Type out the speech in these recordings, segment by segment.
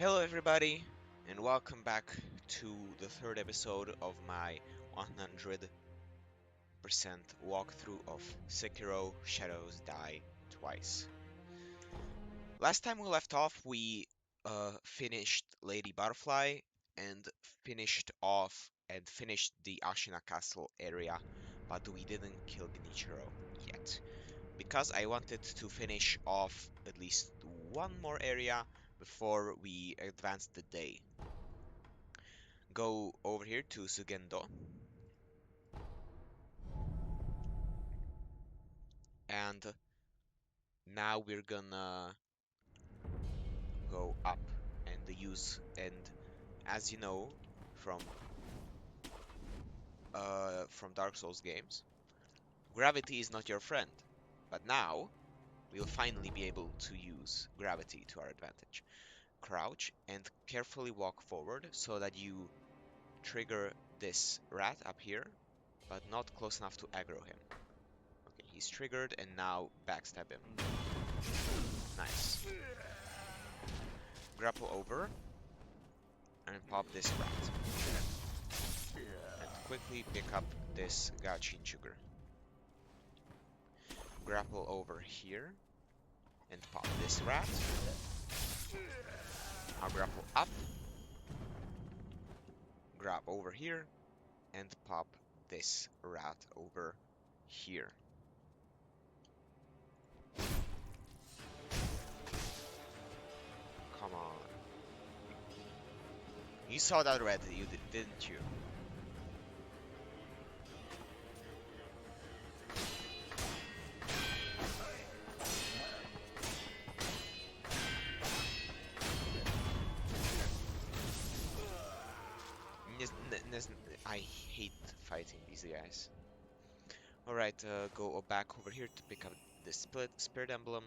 Hello, everybody, and welcome back to the third episode of my 100% walkthrough of Sekiro Shadows Die Twice. Last time we left off, we finished Lady Butterfly and finished the Ashina Castle area, but we didn't kill Genichiro yet. Because I wanted to finish off at least one more area before we advance the day. Go over here to Sugendo, and now we're gonna go up and as you know from Dark Souls games, gravity is not your friend. But now we'll finally be able to use gravity to our advantage. Crouch and carefully walk forward so that you trigger this rat up here, but not close enough to aggro him. Okay, he's triggered, and now backstab him. Nice. Grapple over and pop this rat. And quickly pick up this Gachin sugar. Grapple over here and pop this rat. Now grapple up. Grab over here and pop this rat over here. Come on. You saw that red, didn't you? I hate fighting these guys. Alright, go back over here to pick up the spirit emblem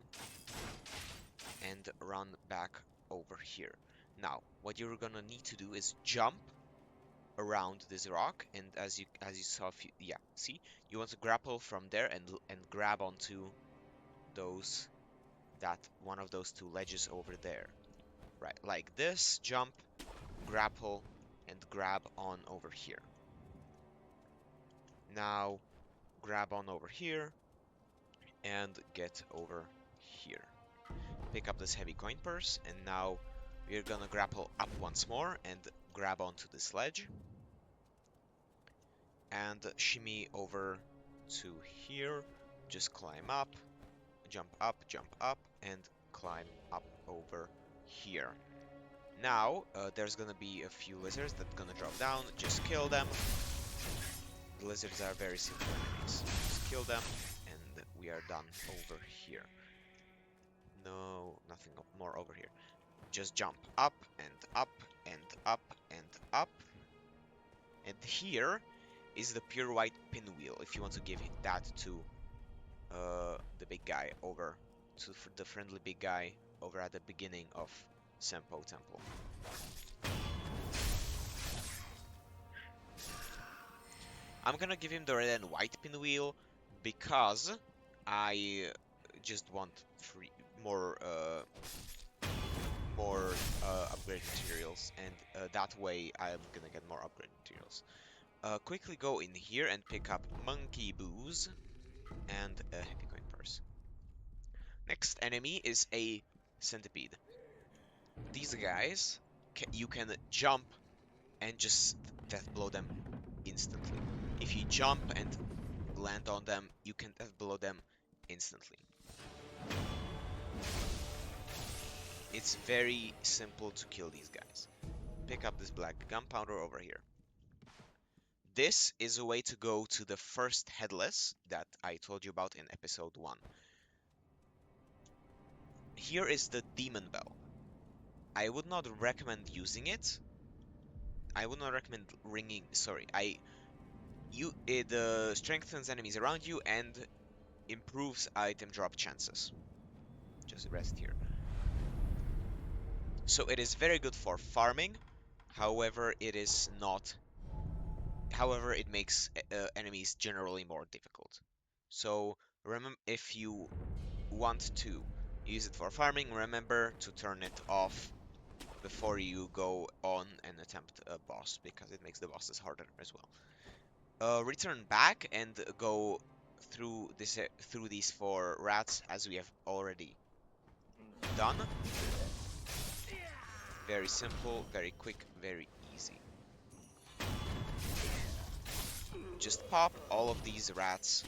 and run back over here. Now, what you're gonna need to do is jump around this rock, and as you saw, yeah, see, you want to grapple from there and grab onto those that one of those two ledges over there, right? Like this, jump, grapple, and grab on over here. Now, grab on over here and get over here. Pick up this heavy coin purse, and now we're gonna grapple up once more and grab onto this ledge and shimmy over to here. Just climb up, jump up, and climb up over here. Now, there's gonna be a few lizards that gonna drop down. Just kill them. The lizards are very simple enemies. Just kill them, and we are done over here. No, nothing more over here. Just jump up and up and up and up. And here is the pure white pinwheel, if you want to give that to the big guy over, to the friendly big guy over at the beginning of Senpo Temple. I'm gonna give him the red and white pinwheel because I just want more upgrade materials, and that way I'm gonna get more upgrade materials. Quickly go in here and pick up monkey booze and a happy coin purse. Next enemy is a centipede. These guys, you can jump and just death blow them instantly. If you jump and land on them, you can death blow them instantly. It's very simple to kill these guys. Pick up this black gunpowder over here. This is a way to go to the first headless that I told you about in episode 1. Here is the demon bell. I would not recommend using it. I would not recommend ringing. Sorry, it strengthens enemies around you and improves item drop chances. Just rest here. So it is very good for farming. However, it is not. However, it makes enemies generally more difficult. So remember, if you want to use it for farming, remember to turn it off before you go on and attempt a boss, because it makes the bosses harder as well. Return back and go through through these 4 rats as we have already done. Very simple, very quick, very easy. Just pop all of these rats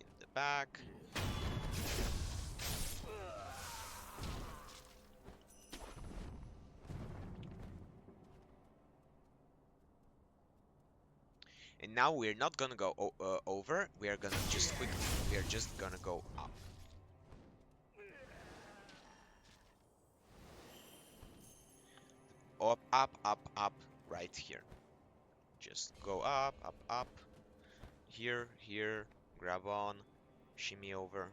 in the back. And now we're not gonna go over, we are just gonna go up. Up, up, up, up, right here. Just go up, up, up. Here, here, grab on, shimmy over,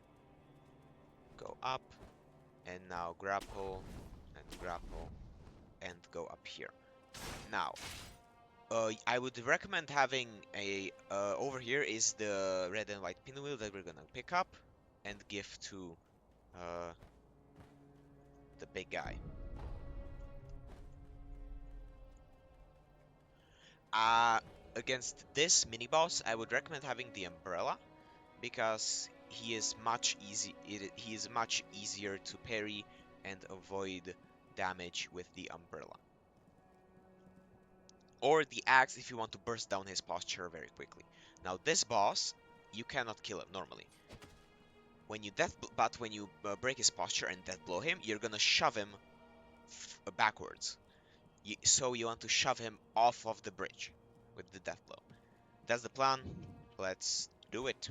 go up, and now grapple, and go up here. Now, I would recommend having a, over here is the red and white pinwheel that we're gonna pick up and give to the big guy. Against this mini boss, I would recommend having the umbrella because he is much easier to parry and avoid damage with the umbrella. Or the axe if you want to burst down his posture very quickly. Now this boss, you cannot kill him normally. When you when you break his posture and death blow him, you're gonna shove him backwards. So you want to shove him off of the bridge with the death blow. That's the plan. Let's do it.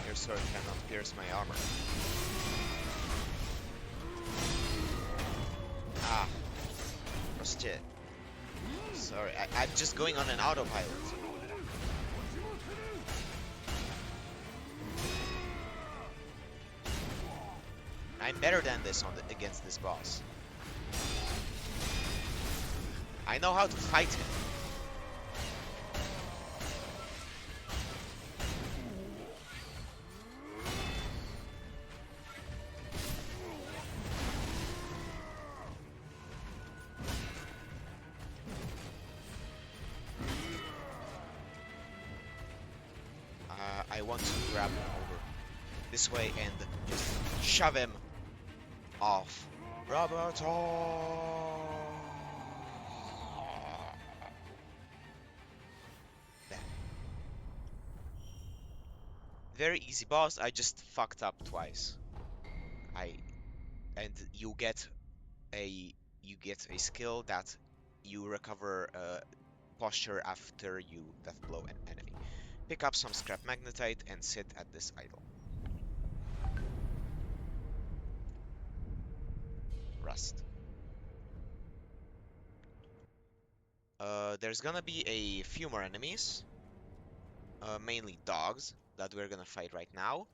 Your sword cannot pierce my armor. Ah, shit. Sorry, I'm just going on an autopilot. I'm better than this against this boss. I know how to fight him. I want to grab him over this way and just shove him off. Roberto! There. Very easy boss. I just fucked up twice. And you get a skill that you recover posture after you death blow an enemy. Pick up some scrap magnetite and sit at this idol. Rest. There's gonna be a few more enemies, mainly dogs, that we're gonna fight right now.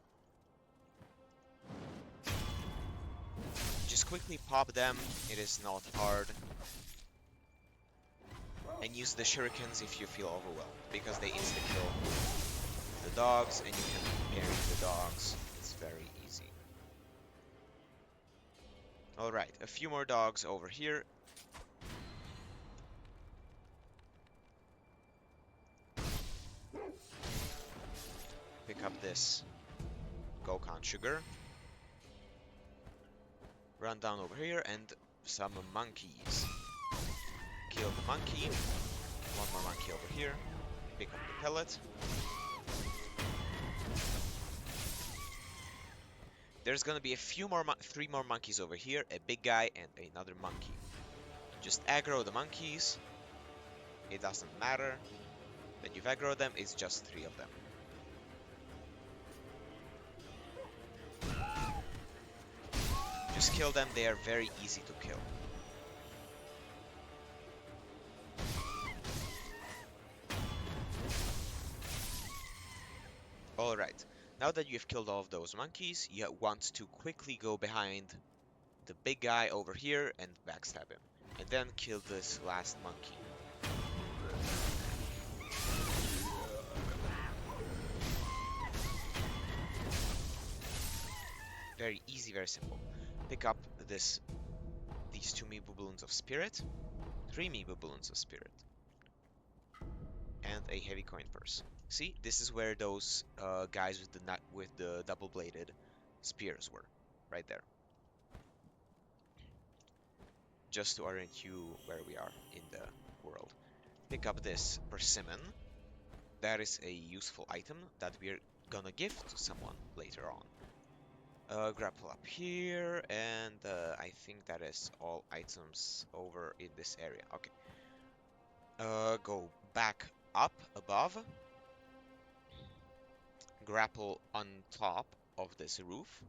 Just quickly pop them, it is not hard. And use the shurikens if you feel overwhelmed, because they insta-kill the dogs, and you can parry the dogs. It's very easy. Alright, a few more dogs over here. Pick up this Gokhan sugar. Run down over here and some monkeys. Kill the monkey. One more monkey over here. Pick up the pellet. There's gonna be a few more, three more monkeys over here, a big guy and another monkey. Just aggro the monkeys. It doesn't matter that you've aggroed them, it's just three of them. Just kill them, they are very easy to kill. Alright, now that you've killed all of those monkeys, you want to quickly go behind the big guy over here and backstab him. And then kill this last monkey. Very easy, very simple. Pick up these 2 Meeple Balloons of Spirit, 3 Meeple Balloons of Spirit, and a heavy coin purse. See, this is where those guys with the double-bladed spears were, right there. Just to orient you where we are in the world. Pick up this persimmon. That is a useful item that we're gonna give to someone later on. Grapple up here, and I think that is all items over in this area. Okay. Go back up above. Grapple on top of this roof.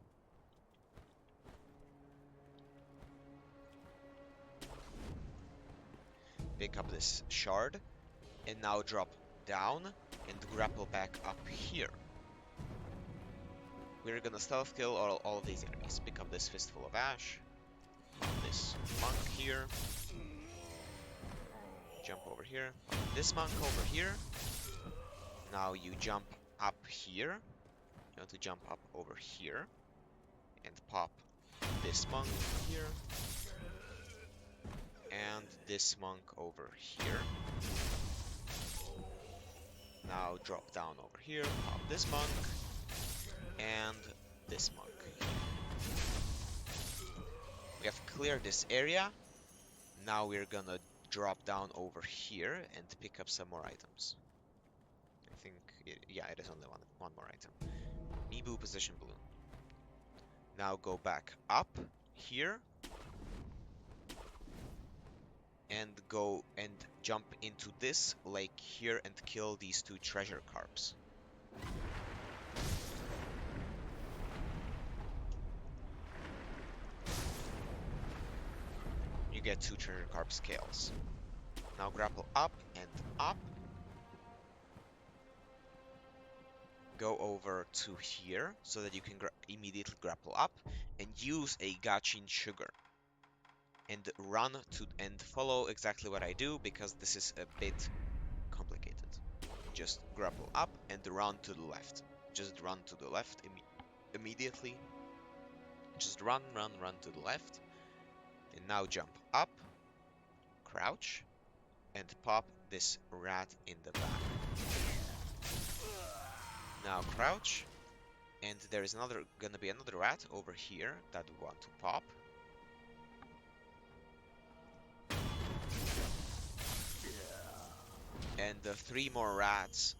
Pick up this shard, and now drop down and grapple back up here. We're gonna stealth kill all of these enemies. Pick up this Fistful of Ash. Pop this monk here. Jump over here. Pop this monk over here. Now you jump up here. You want to jump up over here. And pop this monk here. And this monk over here. Now drop down over here. Pop this monk. And this monk. We have cleared this area. Now we're gonna drop down over here and pick up some more items. I think, yeah, it is only one more item. Meeboo Position Balloon. Now go back up here. And go and jump into this lake here and kill these 2 treasure carps. You get 2 treasure carp scales. Now grapple up and up. Go over to here so that you can immediately grapple up and use a Gachin Sugar. And run to and follow exactly what I do because this is a bit complicated. Just grapple up and run to the left. Just run to the left immediately. Just run to the left. And now jump up, crouch, and pop this rat in the back. Now crouch, and there is gonna be another rat over here that we want to pop. And 3 more rats,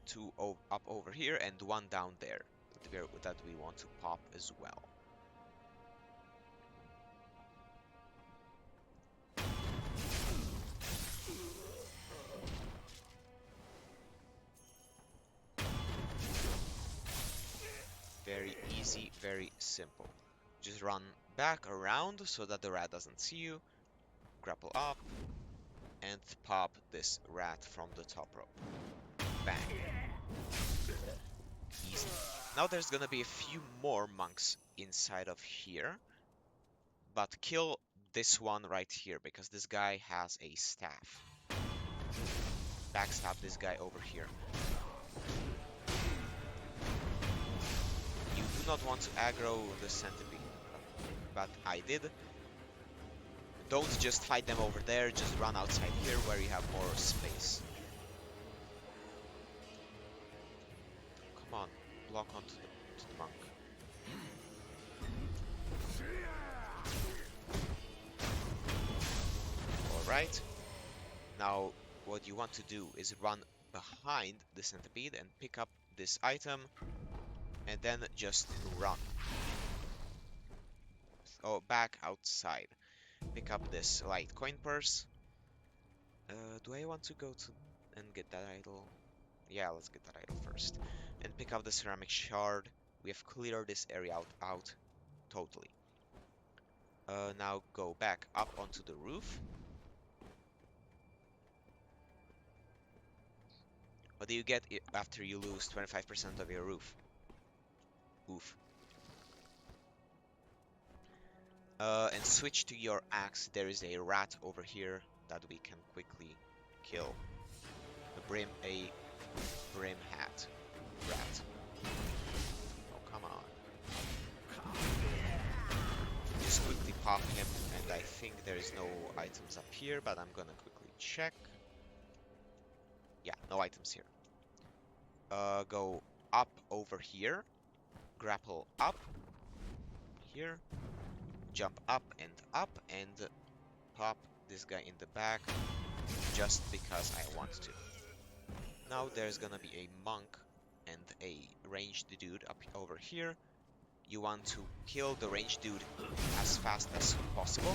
2 up over here and 1 down there that we want to pop as well. Very easy, very simple. Just run back around so that the rat doesn't see you. Grapple up. And pop this rat from the top rope. Bang. Easy. Now there's gonna be a few more monks inside of here. But kill this one right here, because this guy has a staff. Backstab this guy over here. You do not want to aggro the centipede, but I did. Don't just fight them over there, just run outside here where you have more space. Come on, block onto the monk. Alright. Now, what you want to do is run behind the centipede and pick up this item, and then just run. back outside. Pick up this light coin purse. Do I want to go to and get that idol? Yeah, let's get that idol first. And pick up the ceramic shard. We have cleared this area out totally. Now go back up onto the roof. What do you get after you lose 25% of your roof? Oof. And switch to your axe. There is a rat over here that we can quickly kill. A brim hat rat. Oh, come on. Just quickly pop him, and I think there's no items up here, but I'm gonna quickly check. Yeah, no items here. Go up over here. Grapple up. Here. Jump up, and pop this guy in the back just because I want to. Now there's gonna be a monk and a ranged dude up over here. You want to kill the ranged dude as fast as possible.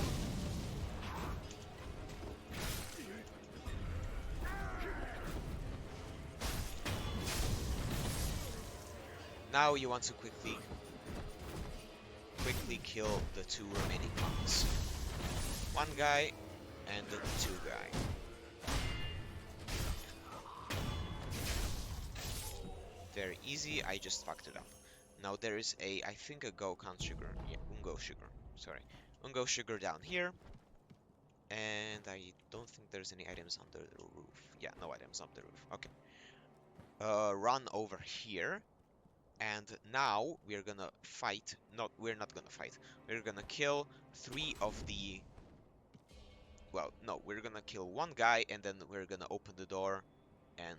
Now you want to quickly kill the two remaining monks. One guy and the two guy. Very easy, I just fucked it up. Now there is I think a Gokhan sugar. Yeah, Ungo sugar. Sorry. Ungo sugar down here. And I don't think there's any items under the roof. Yeah, no items on the roof. Okay. Run over here. And now we're gonna fight. No, we're not gonna fight. We're gonna kill 3 of the... Well, no, we're gonna kill one guy and then we're gonna open the door and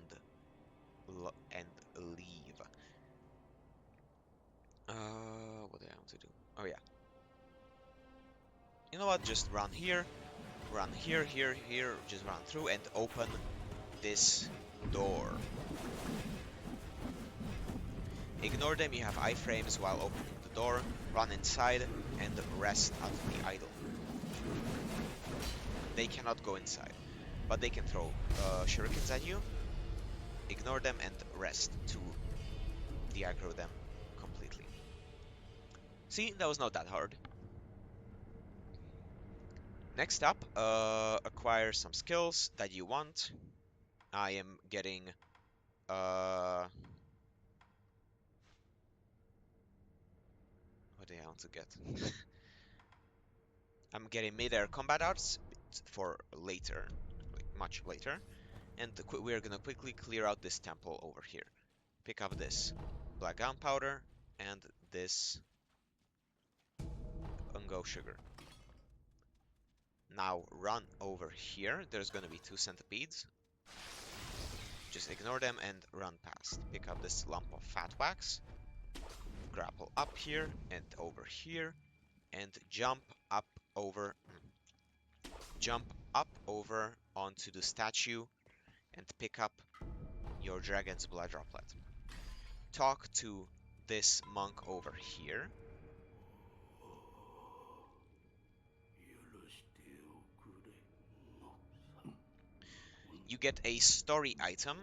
leave. What do I have to do? Oh yeah. You know what? Just run here, here. Just run through and open this door. Ignore them. You have iframes while opening the door. Run inside and rest at the idol. They cannot go inside, but they can throw shurikens at you. Ignore them and rest to de-aggro them completely. See, that was not that hard. Next up, acquire some skills that you want. I am getting what do I want to get? I'm getting mid-air combat arts for later, like much later, and we're gonna quickly clear out this temple over here. Pick up this black gunpowder and this Ungo sugar. Now run over here. There's gonna be 2 centipedes. Just ignore them and run past. Pick up this lump of fat wax. Grapple up here and over here. And jump up over onto the statue and pick up your dragon's blood droplet. Talk to this monk over here. You get a story item.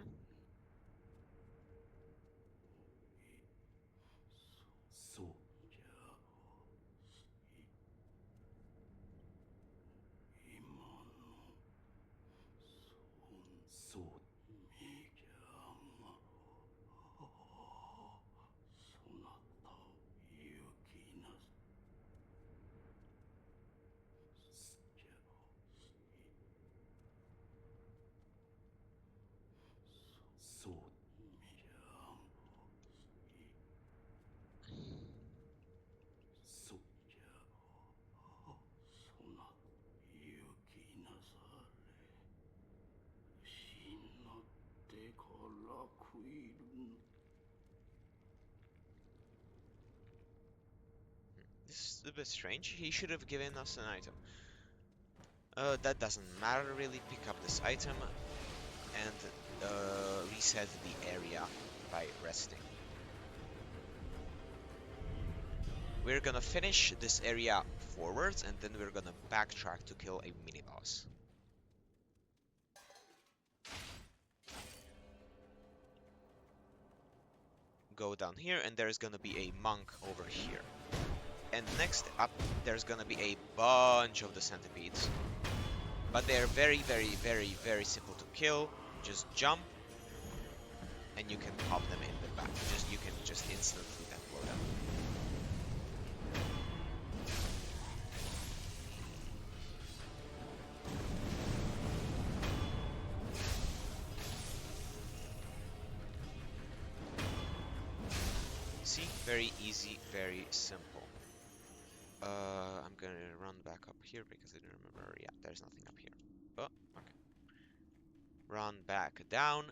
This is a bit strange. He should have given us an item. That doesn't matter really. Pick up this item and reset the area by resting. We're gonna finish this area forwards, and then we're gonna backtrack to kill a mini-boss. Go down here, and there's gonna be a monk over here. And next up, there's gonna be a bunch of the centipedes. But they're very, very, very, very simple to kill. Just jump, and you can pop them in the back. You can just instantly blow them. See? Very easy, very simple. I'm gonna run back up here because I don't remember. Yeah, there's nothing up here. Oh, okay. Run back down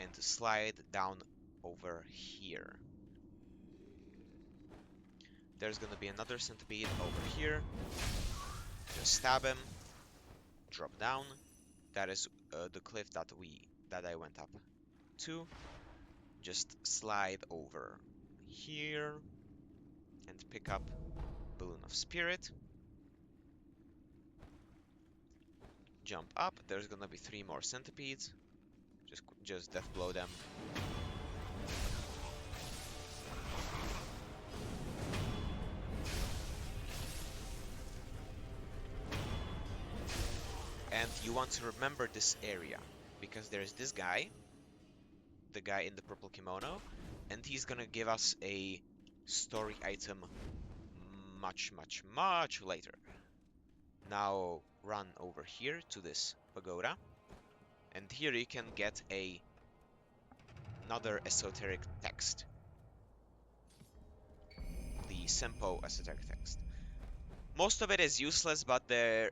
and slide down over here. There's gonna be another centipede over here. Just stab him. Drop down. That is the cliff that I went up to. Just slide over here and pick up Balloon of Spirit. Jump up. There's gonna be 3 more centipedes. Just death blow them. And you want to remember this area because there's this guy, the guy in the purple kimono, and he's gonna give us a story item much, much, much later. Now run over here to this pagoda, and here you can get another esoteric text, the Sempo esoteric text. Most of it is useless, but by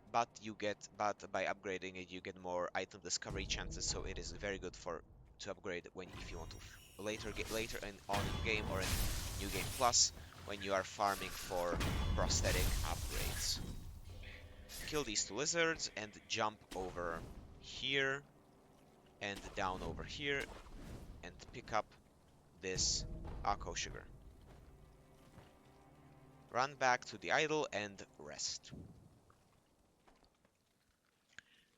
upgrading it you get more item discovery chances, so it is very good to upgrade if you want to later on in game or in New Game Plus when you are farming for prosthetic upgrades. Kill these 2 lizards and jump over here and down over here and pick up this Akko sugar. Run back to the idol and rest.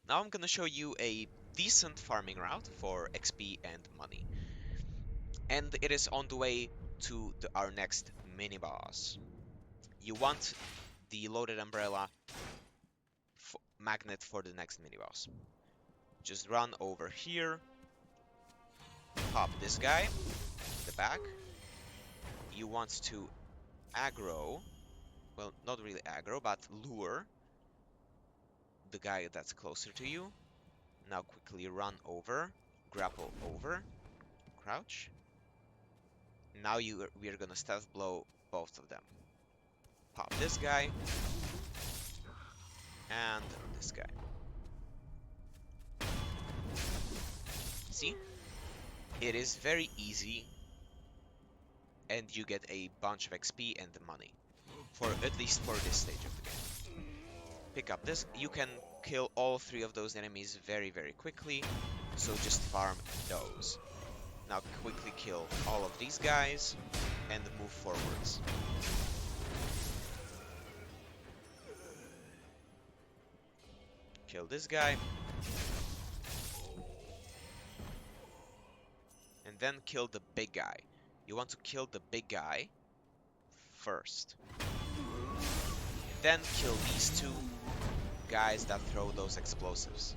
Now I'm gonna show you a decent farming route for XP and money. And it is on the way to our next mini-boss. You want the loaded umbrella magnet for the next mini-boss. Just run over here, pop this guy in the back. You want to aggro, well, not really aggro, but lure the guy that's closer to you. Now quickly run over, grapple over, crouch. Now we are gonna stealth blow both of them. Pop this guy and this guy. See? It is very easy, and you get a bunch of XP and money, at least for this stage of the game. Pick up this. You can kill all 3 of those enemies very, very quickly, so just farm those. Now quickly kill all of these guys and move forwards. Kill this guy. And then kill the big guy. You want to kill the big guy first. And then kill these 2 guys that throw those explosives.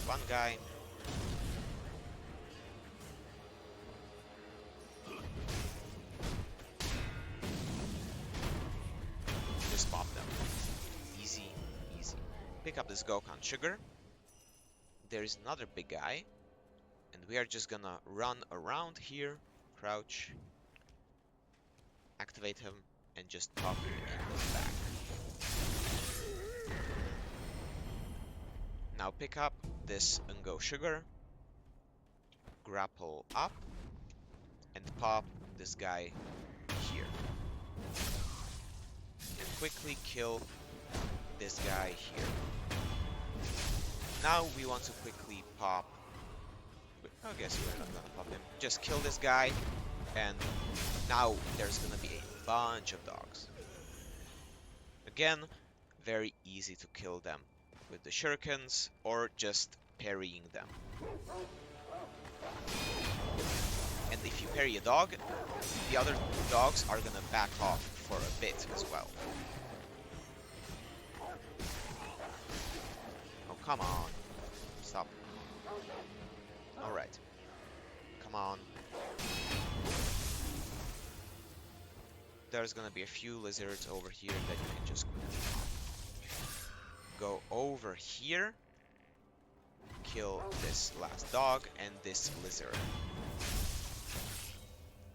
One guy. Just pop them. Easy, easy. Pick up this Gokhan sugar. There is another big guy. And we are just gonna run around here. Crouch. Activate him. And just pop him in the back. Now pick up this Ungo sugar, grapple up, and pop this guy here. And quickly kill this guy here. Now we want to quickly pop... I guess we're not gonna pop him. Just kill this guy And now there's gonna be a bunch of dogs. Again, very easy to kill them with the shurikens or just parrying them. And if you parry a dog, the other dogs are gonna back off for a bit as well. Oh, come on. Stop. Alright. Come on. There's gonna be a few lizards over here that you can just quickly go over here, kill this last dog and this lizard,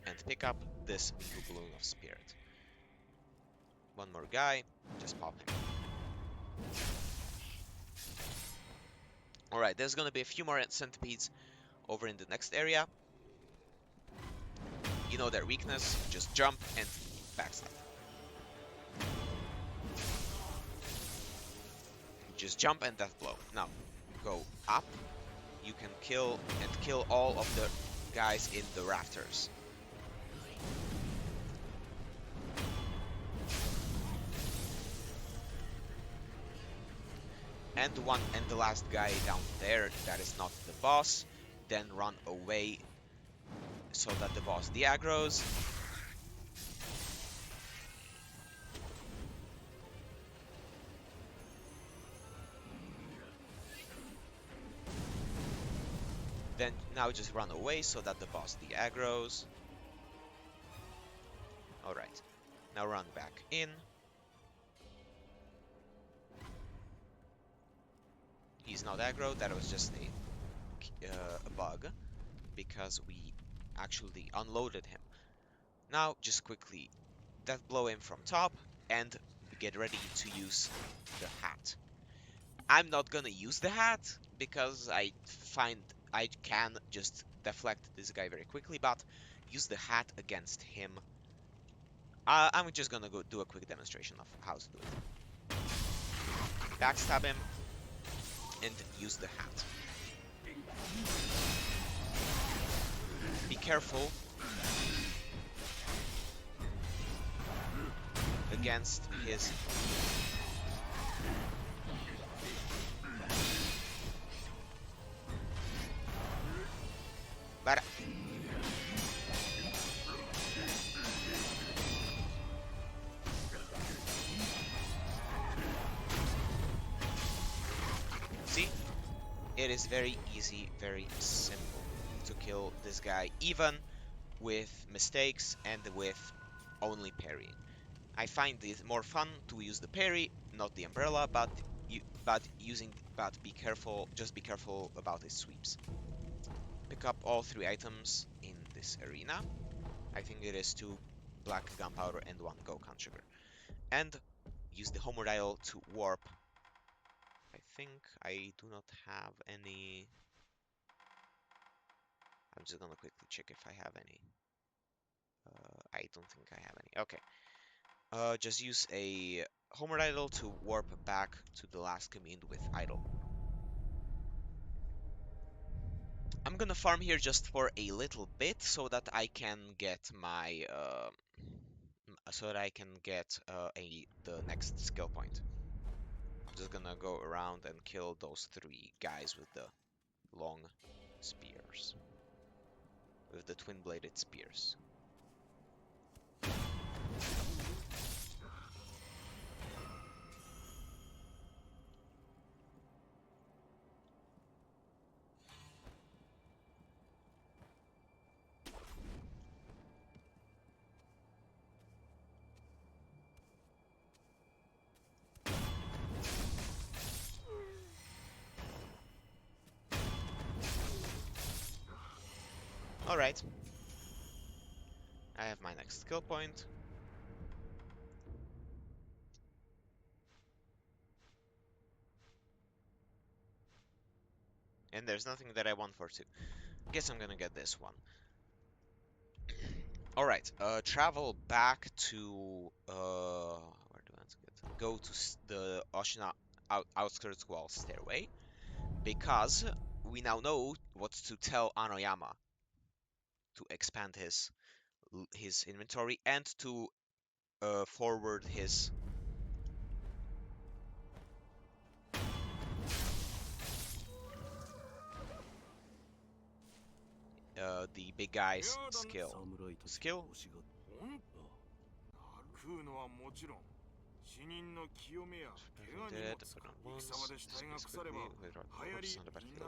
and pick up this blue balloon of spirit. One more guy, just pop him. Alright, there's gonna be a few more centipedes over in the next area. You know their weakness, just jump and backstab. Just jump and death blow. Now, go up. You can kill all of the guys in the rafters. And the last guy down there, that is not the boss, then run away so that the boss de-aggros. Then now just run away so that the boss de-aggros. Alright, now run back in. He's not aggro, that was just a bug, because we actually unloaded him. Now just quickly death blow him from top and get ready to use the hat. I'm not gonna use the hat because I find I can just deflect this guy very quickly, but use the hat against him. I'm just gonna go do a quick demonstration of how to do it. Backstab him and use the hat. Be careful against his but see, it is very easy, very simple to kill this guy, even with mistakes and with only parrying. I find it more fun to use the parry, not the umbrella, but be careful, just be careful about his sweeps. Pick up all 3 items in this arena. I think it is 2 black gunpowder and 1 Gokhan sugar. And use the homeward idol to warp. I think I do not have any. I'm just gonna quickly check if I have any. I don't think I have any. Okay. Just use a homeward idol to warp back to the last commune with idol. I'm gonna farm here just for a little bit so that I can get my the next skill point. I'm just gonna go around and kill those 3 guys with the long spears, with the twin-bladed spears. Alright. I have my next skill point. And there's nothing that I want for 2. Guess I'm gonna get this one. Alright, travel back to, where do I want to get? Go to the Oshina outskirts wall stairway, because we now know what to tell Anoyama to expand his his inventory and to forward his the big guy's skill. Skill? 食うのはもちろん死人の清めや怪我にも使う戦場で死体が腐れば流行りみんな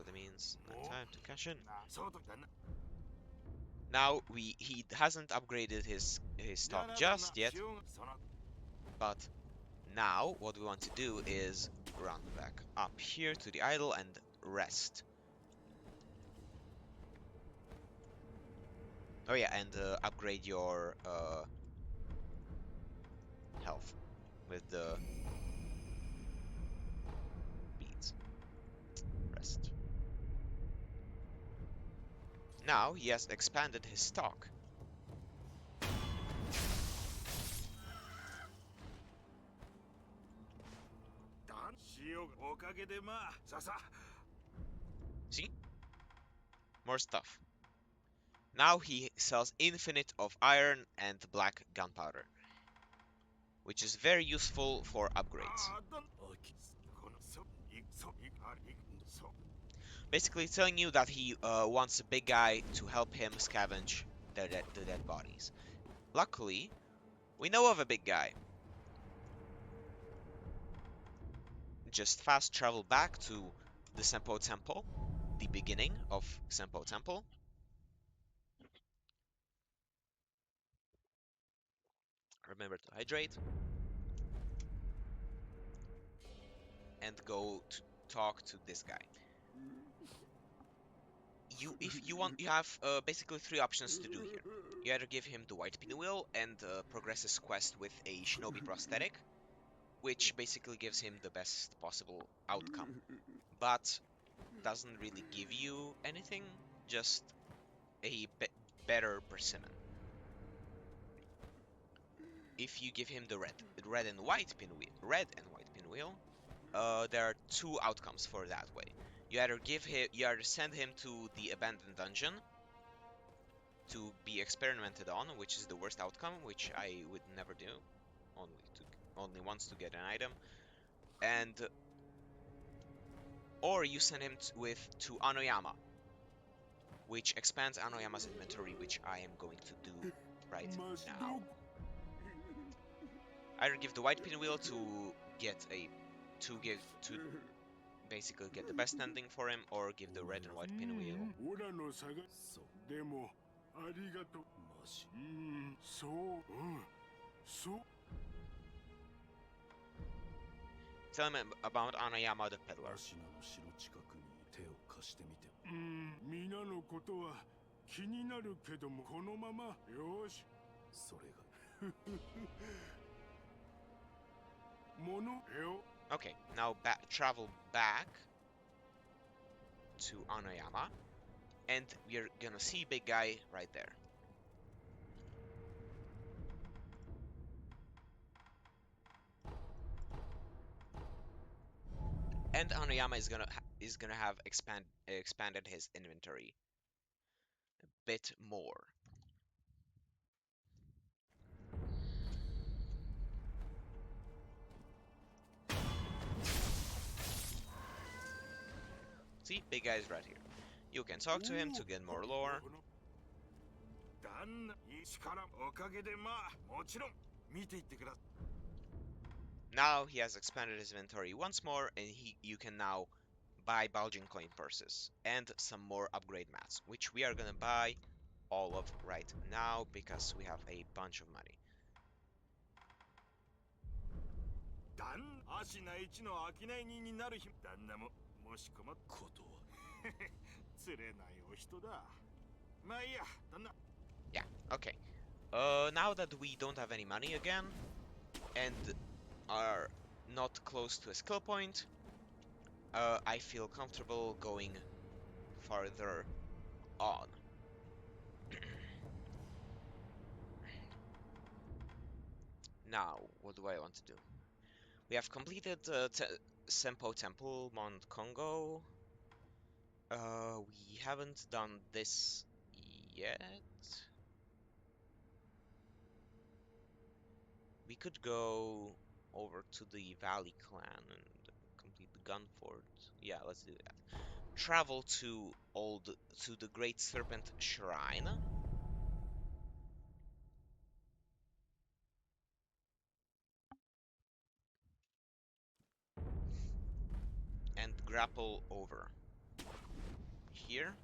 That means time to cash in. そうとだな Now he hasn't upgraded his stock just yet, but now what we want to do is run back up here to the idol and rest. Oh yeah, and upgrade your health with the beads. Rest. Now he has expanded his stock. See? More stuff. Now he sells infinite of iron and black gunpowder, which is very useful for upgrades. Basically telling you that he wants a big guy to help him scavenge the dead bodies. Luckily, we know of a big guy. Just fast travel back to the Senpo Temple, the beginning of Senpo Temple. Remember to hydrate. And go to talk to this guy. If you want, you have basically three options to do here. You either give him the white pinwheel and progress his quest with a shinobi prosthetic, which basically gives him the best possible outcome, but doesn't really give you anything, just a better persimmon. If you give him the red and white pinwheel, there are two outcomes for that way. You either send him to the abandoned dungeon to be experimented on, which is the worst outcome, which I would never do, only once to get an item, and or you send him to Anoyama, which expands Anoyama's inventory, which I am going to do right now. Either give the white pinwheel to basically get the best ending for him, or give the red and white pinwheel. Tell him about Anoyama the peddler. 皆のことは気になるけどもこのままよしそれがものよ Okay, now travel back to Anoyama, and we're gonna see big guy right there. And Anoyama is gonna have expanded his inventory a bit more. See, big guy is right here. You can talk to him to get more lore. Now he has expanded his inventory once more, and you can now buy bulging coin purses and some more upgrade mats, which we are gonna buy all of right now because we have a bunch of money. Yeah, okay. Now that we don't have any money again, and are not close to a skill point, I feel comfortable going farther on. Now, what do I want to do? We have completed Senpo Temple, Mount Kongo. We haven't done this yet. We could go over to the Valley Clan and complete the gun fort. Yeah, let's do that. Travel to the Great Serpent Shrine. And grapple over here.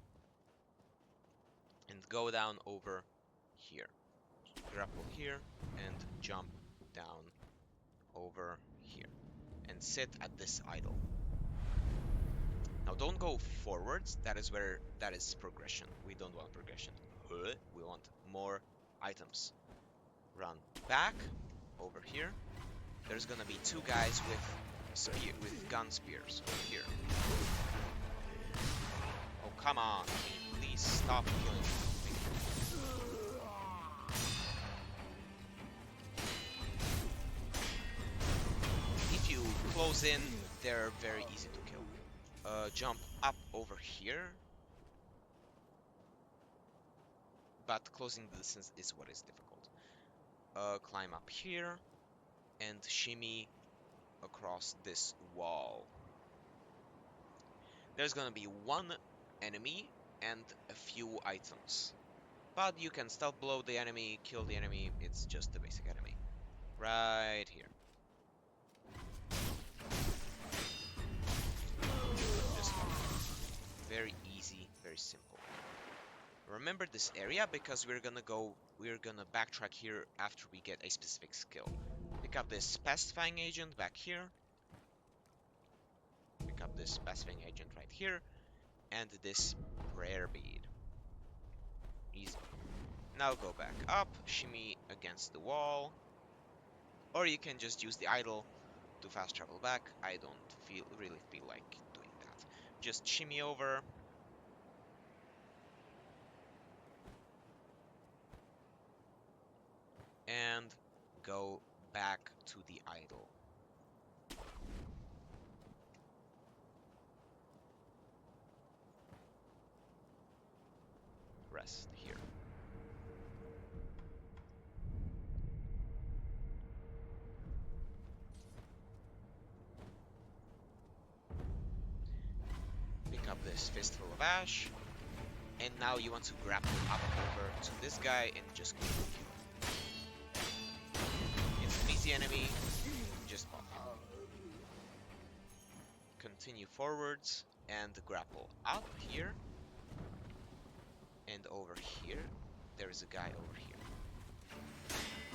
And go down over here. Grapple here and jump down over here. And sit at this idol. Now don't go forwards, that is progression. We don't want progression. We want more items. Run back over here. There's gonna be two guys with gun spears over here. Oh come on, please stop killing me. If you close in, they're very easy to kill. Jump up over here. But closing the distance is what is difficult. Climb up here and shimmy across this wall. There's gonna be one enemy and a few items. But you can stealth blow the enemy, kill the enemy, it's just the basic enemy. Right here. Just very easy, very simple. Remember this area because we're gonna backtrack here after we get a specific skill. Pick up this pacifying agent back here. Pick up this pacifying agent right here. And this prayer bead. Easy. Now go back up, shimmy against the wall. Or you can just use the idol to fast travel back. I don't really feel like doing that. Just shimmy over. And go back to the idol. Rest here. Pick up this Fistful of Ash. And now you want to grapple up over to this guy and just kill him. It's an easy enemy, just pop him. Continue forwards and grapple up here. And over here, there is a guy over here.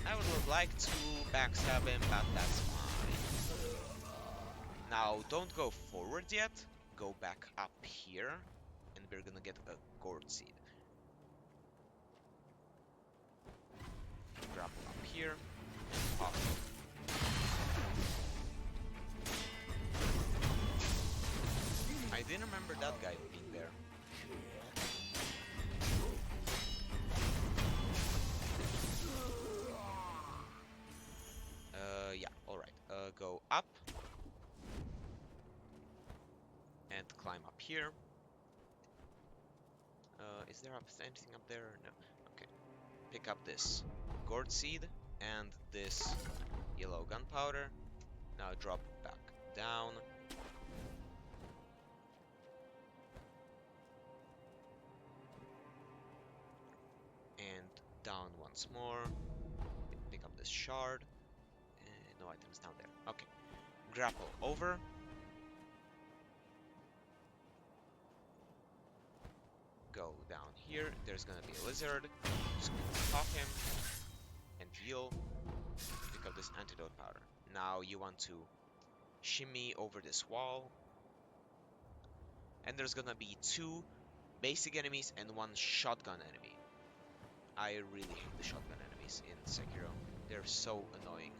I would like to backstab him, but that's fine. Now, don't go forward yet. Go back up here, and we're gonna get a gourd seed. Grapple up here, and pop. I didn't remember that guy being there. Yeah, alright. Go up. And climb up here. Is there anything up there? No. Okay. Pick up this gourd seed and this yellow gunpowder. Now drop back down. And down once more. Pick up this shard. No items down there. Okay. Grapple over. Go down here. There's gonna be a lizard. Just pop him and heal. Pick up this antidote powder. Now you want to shimmy over this wall. And there's gonna be two basic enemies and one shotgun enemy. I really hate the shotgun enemies in Sekiro. They're so annoying.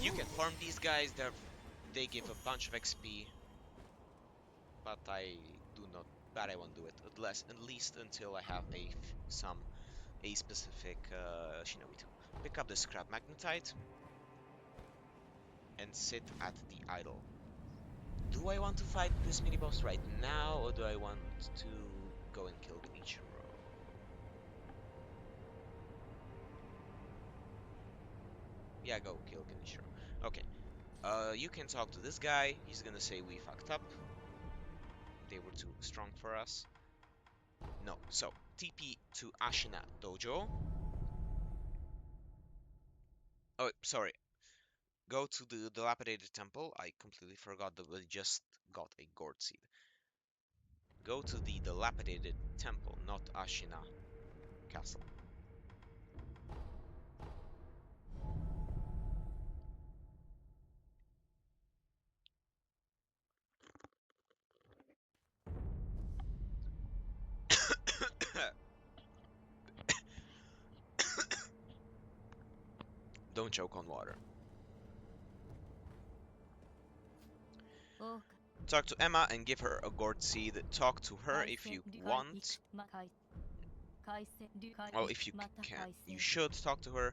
You can farm these guys. They give a bunch of XP, but I do not. But I won't do it at least until I have a specific shinobi tool. Pick up the scrap magnetite and sit at the idol. Do I want to fight this mini boss right now, or do I want to go and kill Genichiro? Yeah, go kill Genichiro. Okay. You can talk to this guy. He's gonna say we fucked up. They were too strong for us. No. So, TP to Ashina Dojo. Oh, sorry. Go to the dilapidated temple. I completely forgot that we just got a gourd seed. Go to the dilapidated temple, not Ashina Castle. Don't choke on water. Talk to Emma and give her a gourd seed. Talk to her if you want. Well, if you can, you should talk to her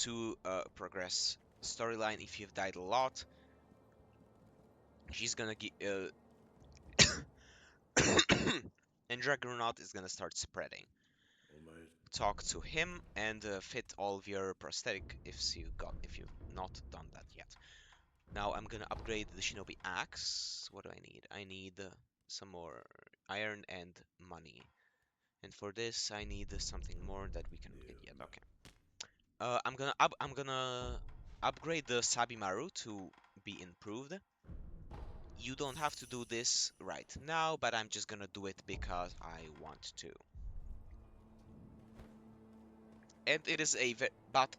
to progress storyline. If you've died a lot, she's gonna get and Dragonaut is gonna start spreading. Talk to him and fit all of your prosthetic if you've not done that yet. Now I'm gonna upgrade the Shinobi Axe. What do I need? I need some more iron and money. And for this, I need something more that we cannot get yet. Okay. I'm gonna upgrade the Sabimaru to be improved. You don't have to do this right now, but I'm just gonna do it because I want to. And it is but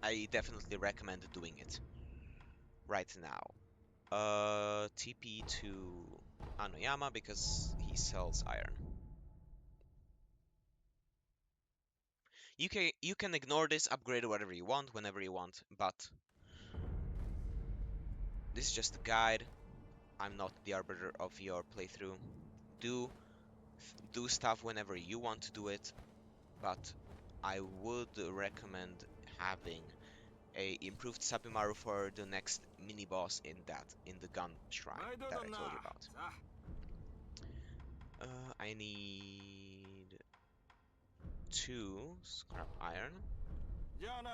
I definitely recommend doing it right now. TP to Anoyama because he sells iron. You can ignore this, upgrade whatever you want, whenever you want, but this is just a guide. I'm not the arbiter of your playthrough. Do do stuff whenever you want to do it, but I would recommend having a improved Sabimaru for the next mini boss in the gun shrine that I told you about. I need 2 scrap iron. I'm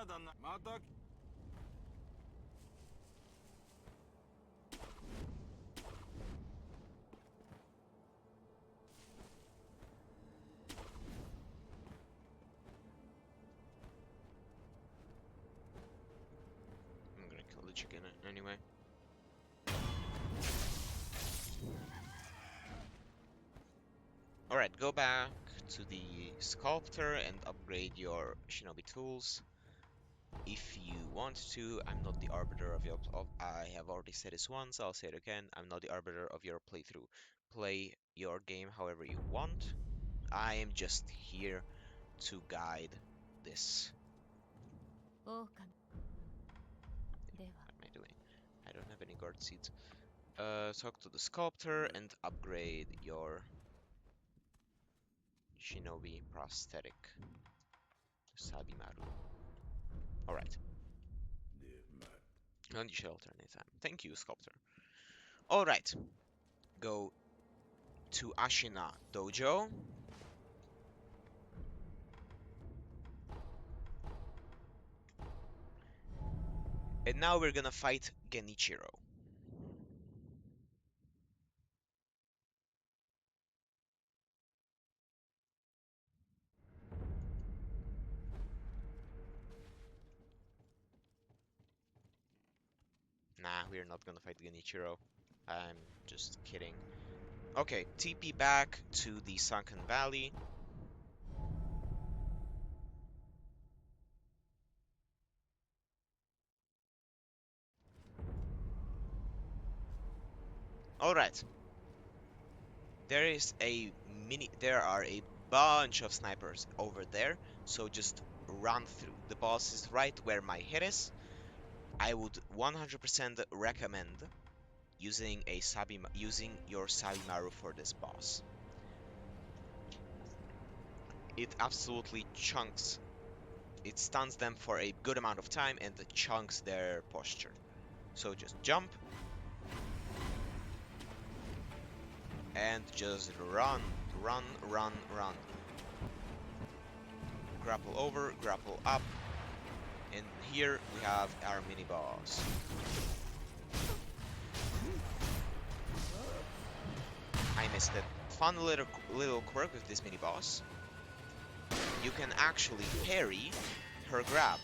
gonna kill the chicken anyway. Alright, go back to the sculptor and upgrade your shinobi tools. If you want to, I'm not the arbiter of your... I have already said this once, I'll say it again. I'm not the arbiter of your playthrough. Play your game however you want. I am just here to guide this. What am I doing? I don't have any guard seats. Talk to the sculptor and upgrade your shinobi prosthetic to Sabimaru. Alright. And you shall alternate time. Thank you, sculptor. Alright. Go to Ashina Dojo. And now we're gonna fight Genichiro. Nah, we're not gonna fight Genichiro. I'm just kidding. Okay, TP back to the Sunken Valley. Alright. There are a bunch of snipers over there, so just run through. The boss is right where my head is. I would 100% recommend using your Sabimaru for this boss. It absolutely chunks. It stuns them for a good amount of time and it chunks their posture. So just jump and just run, run, run, run. Grapple over, grapple up, and here we have our mini boss. I missed it. Fun little quirk with this mini boss. You can actually parry her grab.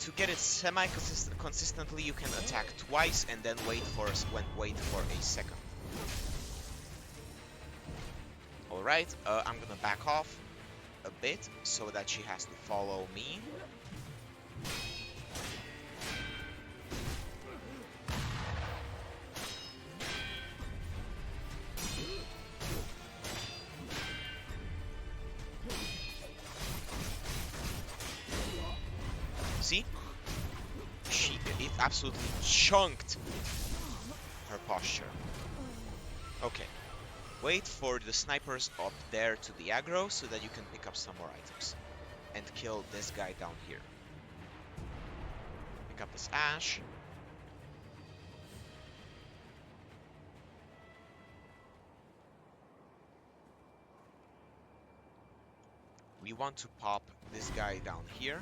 To get it semi-consistently, you can attack twice and then wait for a second. Alright, I'm gonna back off a bit so that she has to follow me. See? It absolutely chunked her posture. Okay. Wait for the snipers up there to the aggro so that you can pick up some more items. And kill this guy down here. Pick up this ash. We want to pop this guy down here.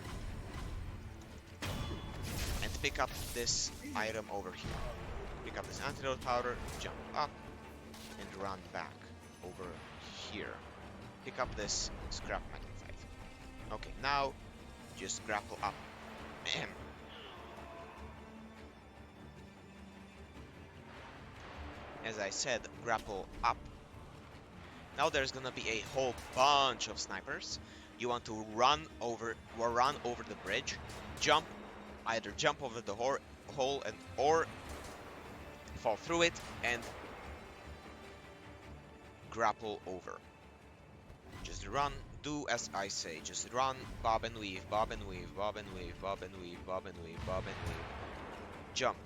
And pick up this item over here. Pick up this antidote powder, jump up, and run back over here. Pick up this scrap magnetite. Okay, now just grapple up. As I said, grapple up. Now there's gonna be a whole bunch of snipers. You want to run over the bridge, either jump over the hole or fall through it and grapple over. Just run, do as I say, just run, bob and weave, bob and weave, bob and weave, bob and weave, bob and weave, bob and weave. Jump,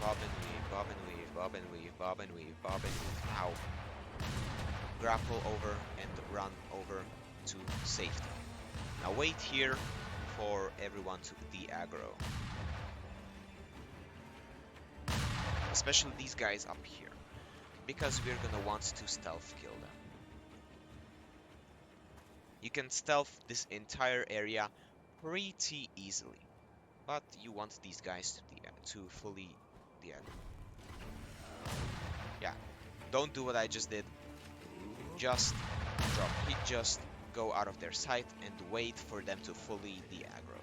bob and weave, bob and weave, bob and weave, bob and weave, bob and weave. Ow. Grapple over and run over to safety. Now wait here for everyone to de-aggro. Especially these guys up here, because we're gonna want to stealth kill them. You can stealth this entire area pretty easily, but you want these guys to fully de-aggro. Yeah, don't do what I just did. Just just go out of their sight and wait for them to fully de-aggro.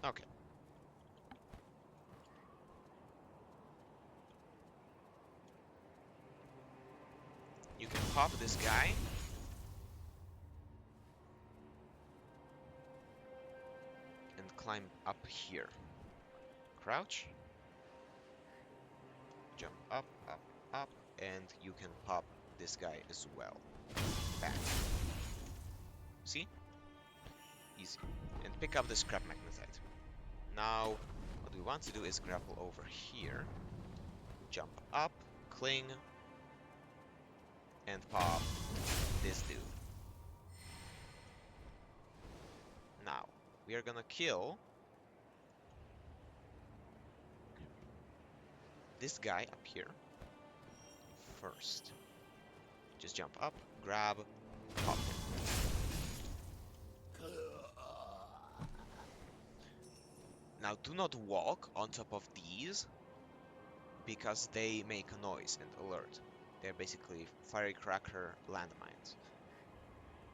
Okay. You can pop this guy. And climb up here. Crouch. Jump up, up, up, and you can pop this guy as well. Back. See? Easy. And pick up the scrap magnetite. Now, what we want to do is grapple over here. Jump up, cling, and pop this dude. Now, we are gonna kill this guy up here first. Just jump up, grab, pop him. Now, do not walk on top of these because they make a noise and alert. They're basically firecracker landmines.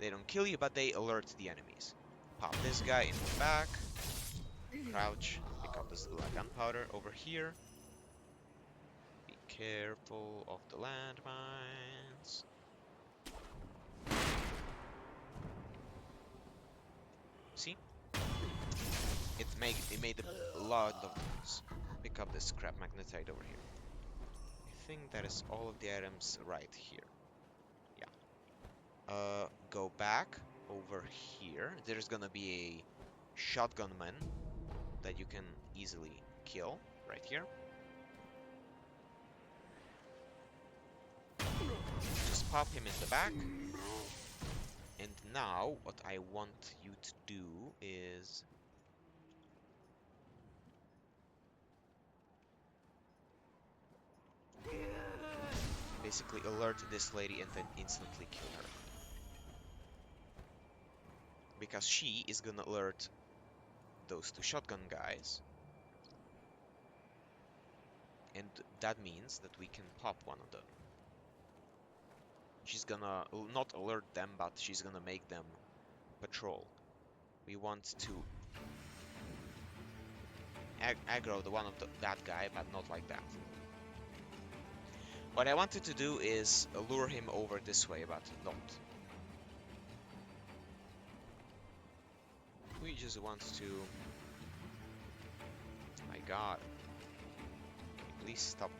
They don't kill you, but they alert the enemies. Pop this guy in the back. Crouch. Pick up this black gunpowder over here. Be careful of the landmines. See? It made a lot of noise. Pick up this scrap magnetite over here. I think that is all of the items right here. Yeah. Go back over here. There's gonna be a shotgunman that you can easily kill right here. Just pop him in the back. And now what I want you to do is basically alert this lady and then instantly kill her. Because she is gonna alert those two shotgun guys. And that means that we can pop one of them. She's gonna not alert them, but she's gonna make them patrol. We want to aggro the one of that guy, but not like that. What I wanted to do is lure him over this way, but don't. We just want to... My god. Please stop.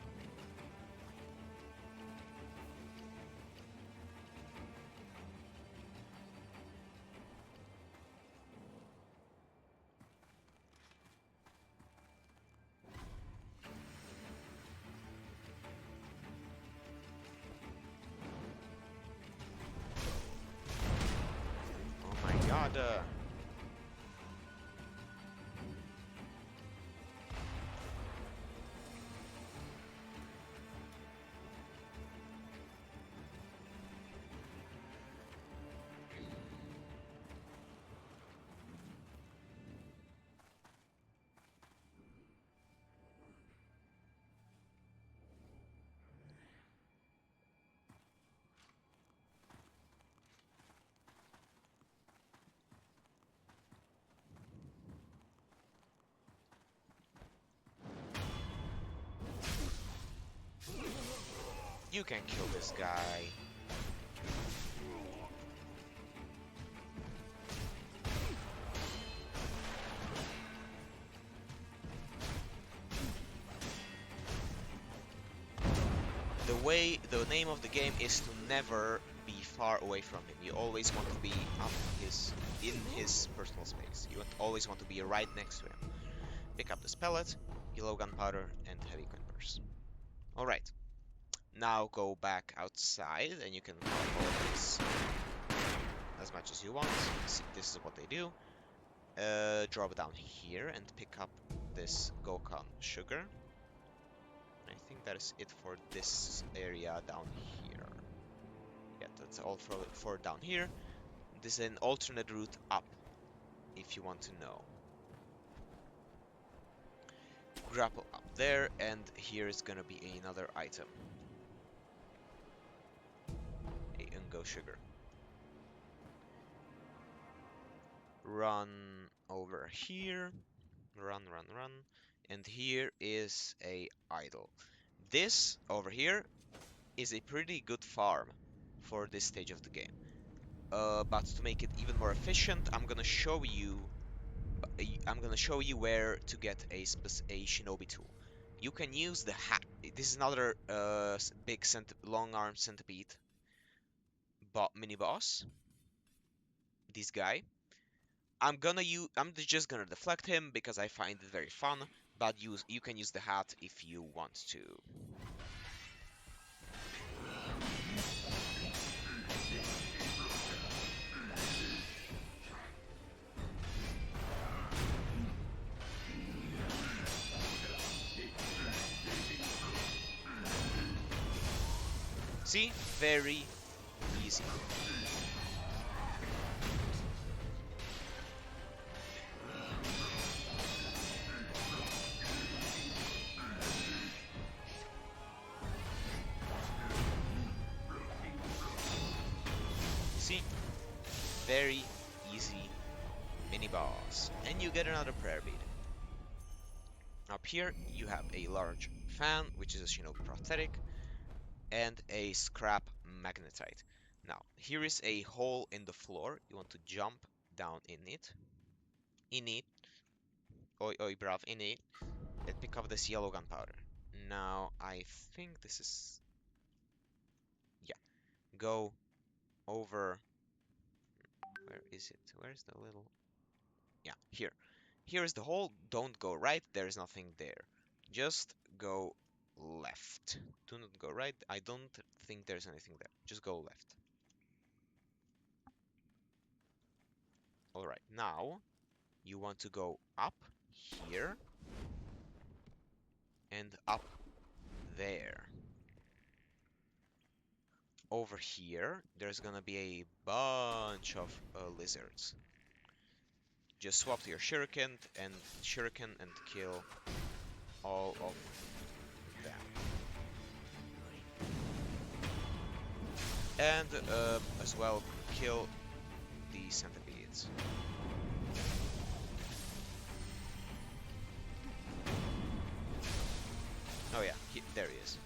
Oh my god. You can kill this guy. The name of the game is to never be far away from him. You always want to be in his personal space. You always want to be right next to him. Pick up this pellet, yellow gunpowder, and heavy clippers. Alright. Now go back outside and you can follow this as much as you want. See, this is what they do. Drop down here and pick up this Gokhan sugar. I think that is it for this area down here. Yeah, that's all for down here. This is an alternate route up, if you want to know. Grapple up there, and here is gonna be another item. A Ungo sugar. Run over here. Run. And here is a idol. This over here is a pretty good farm for this stage of the game. But to make it even more efficient, I'm gonna show you where to get a shinobi tool. You can use the hat. This is another big long arm centipede mini boss. This guy. I'm just gonna deflect him because I find it very fun. But you can use the hat if you want to. See? Very easy. See? very easy mini boss. And you get another prayer bead. Up here you have a large fan, which is a shinobi prosthetic, and a scrap magnetite. Now, here is a hole in the floor. You want to jump down in it. Oi brav, in it, and pick up this yellow gunpowder. Now, I think this is... Yeah, go over... Where is it? Where's the little... Yeah, here. Here is the hole. Don't go right. There is nothing there. Just go left. Do not go right. I don't think there's anything there. Just go left. Alright, now you want to go up here and up there. Over here, there's gonna be a bunch of lizards. Just swap to your shuriken and kill all of them. And as well, kill the centipedes. Oh yeah, there he is.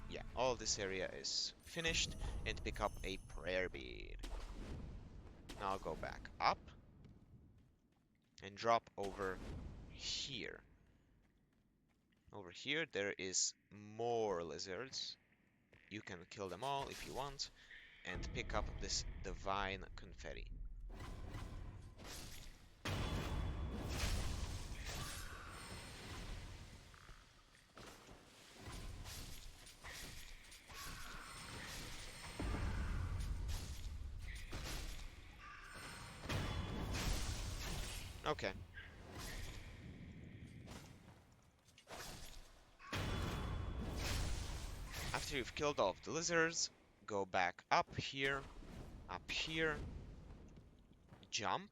Yeah, all of this area is finished, and pick up a prayer bead. Now go back up and drop over here. Over here there is more lizards. You can kill them all if you want, and pick up this divine confetti. Okay. After you've killed all of the lizards, go back up here, jump,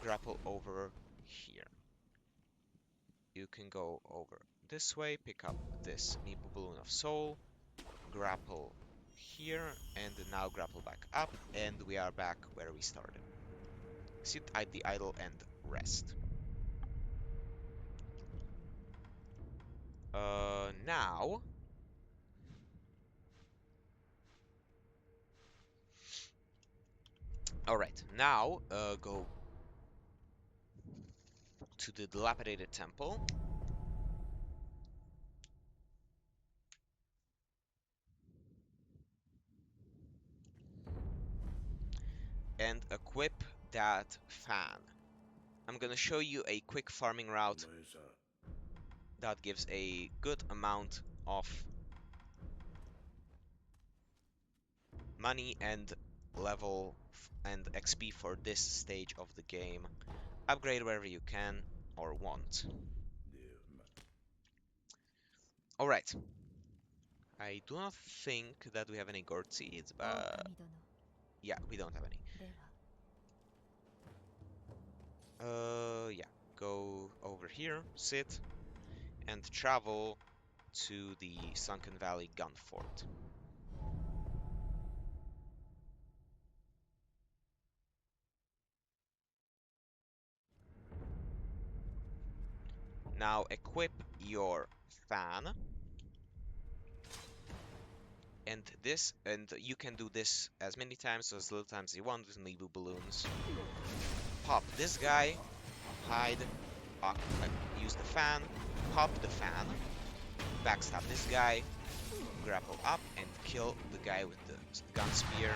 grapple over here. You can go over this way, pick up this Mibu Balloon of Soul, grapple here, and now grapple back up, and we are back where we started. Sit at the idol and rest. Now... Alright, now go to the dilapidated temple. And equip that fan. I'm gonna show you a quick farming route that gives a good amount of money and level and XP for this stage of the game. Upgrade wherever you can or want. Alright. I do not think that we have any gourd seeds, but... Yeah, we don't have any. Yeah. Go over here, sit, and travel to the Sunken Valley Gun Fort. Now equip your fan. And this, and you can do this as many times or as little times as you want with Mibu balloons. Pop this guy, hide, use the fan, pop the fan, backstab this guy, grapple up, and kill the guy with the gun spear.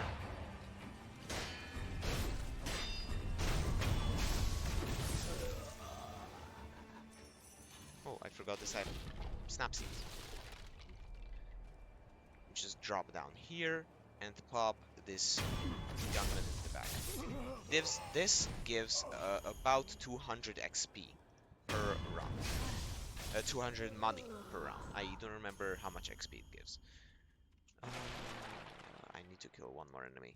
Oh, I forgot this item. Snap seeds. Just drop down here and pop this gunlet in the back. This gives about 200 XP per round. 200 money per round. I don't remember how much XP it gives. I need to kill one more enemy.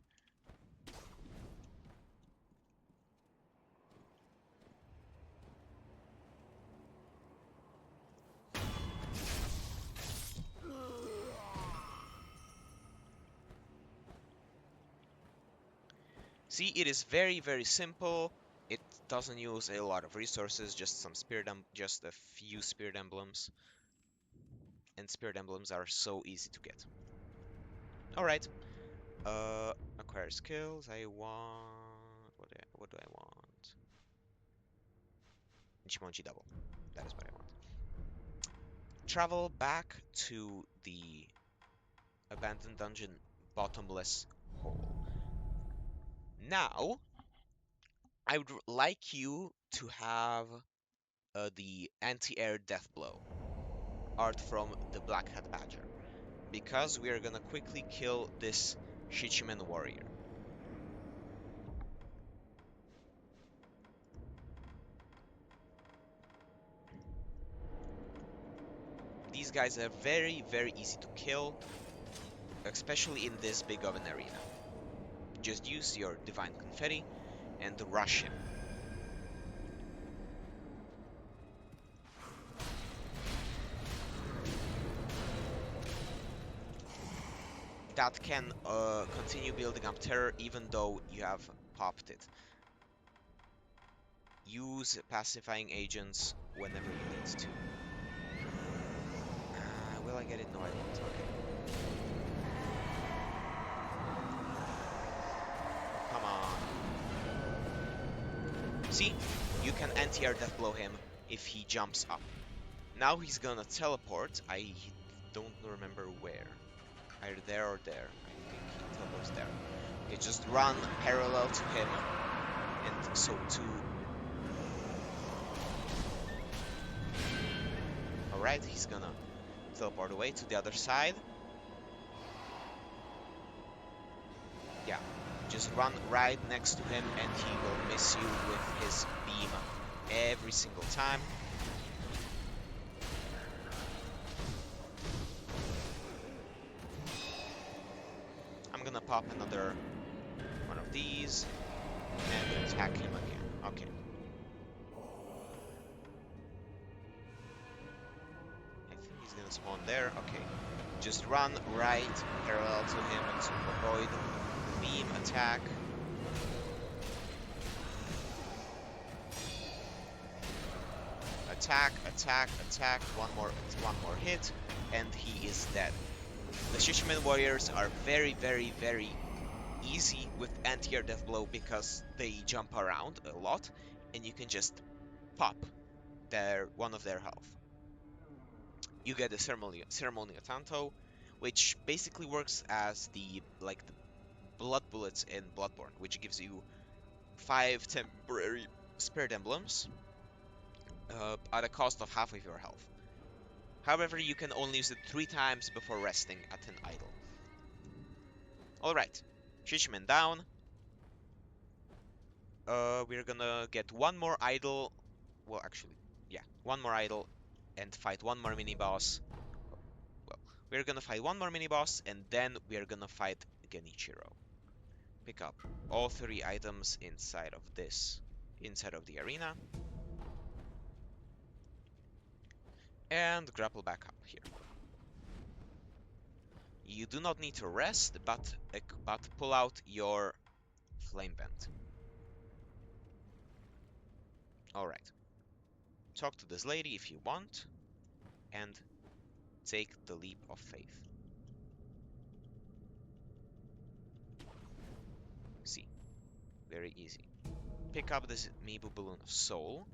See, it is very, very simple. It doesn't use a lot of resources, just some just a few spirit emblems. And spirit emblems are so easy to get. All right. Acquire skills. I want what do I want? Ichimonji double. That is what I want. Travel back to the abandoned dungeon bottomless hole. Now, I would like you to have the anti-air death blow art from the Black Hat Badger, because we are gonna quickly kill this Shichimen warrior. These guys are very, very easy to kill, especially in this big of an arena. Just use your Divine Confetti and rush him. That can continue building up terror even though you have popped it. Use pacifying agents whenever you need to. Will I get it? No, I won't. Okay. Come on. See? You can anti-air death blow him if he jumps up. Now he's gonna teleport. I don't remember where. Either there or there. I think he teleports there. Okay, just run parallel to him. And so to... Alright, he's gonna teleport away to the other side. Yeah, just run right next to him and he will miss you with his beam every single time. I'm gonna pop another one of these and attack him again. Okay. I think he's gonna spawn there. Okay. Just run right parallel to him and to avoid the beam attack. Attack, attack, attack. One more hit, and he is dead. The Shishimen warriors are very, very, very easy with anti-air death blow because they jump around a lot, and you can just pop one of their health. You get the ceremonial tanto, which basically works as the blood bullets in Bloodborne, which gives you 5 temporary spirit emblems at a cost of half of your health. However, you can only use it 3 times before resting at an idol. Alright, Shishimen down. We're gonna get one more idol. Well, actually, yeah, one more idol and fight one more mini-boss. Well, we're gonna fight one more mini-boss and then we're gonna fight Genichiro. Pick up all 3 items inside of the arena. And grapple back up here. You do not need to rest, but pull out your flame vent. Alright. Talk to this lady if you want, and take the leap of faith. See. Very easy. Pick up this Mibu Balloon of Soul.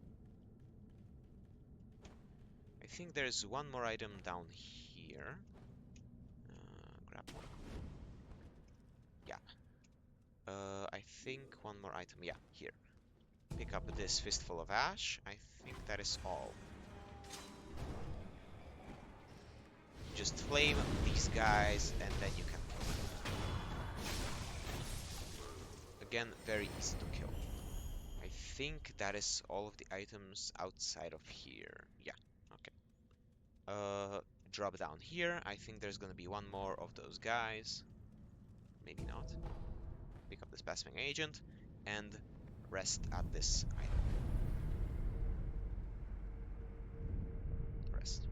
I think there's one more item down here. Grapple. Yeah. I think one more item. Yeah, here. Pick up this Fistful of Ash. I think that is all. Just flame these guys and then you can kill them. Again, very easy to kill. I think that is all of the items outside of here. Yeah, okay. Drop down here. I think there's gonna be one more of those guys. Maybe not. Pick up this passing agent and rest at this item. Rest.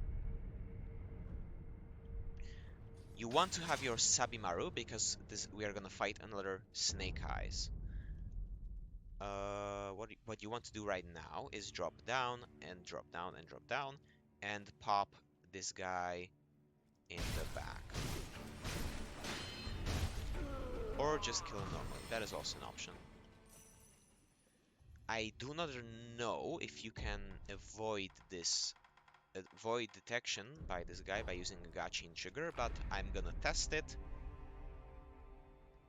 You want to have your Sabimaru because we are gonna fight another Snake Eyes. what you want to do right now is drop down and drop down and drop down and pop this guy in the back. Or just kill him normally. That is also an option. I do not know if you can avoid this avoid detection by this guy by using a gachi and sugar, but I'm gonna test it.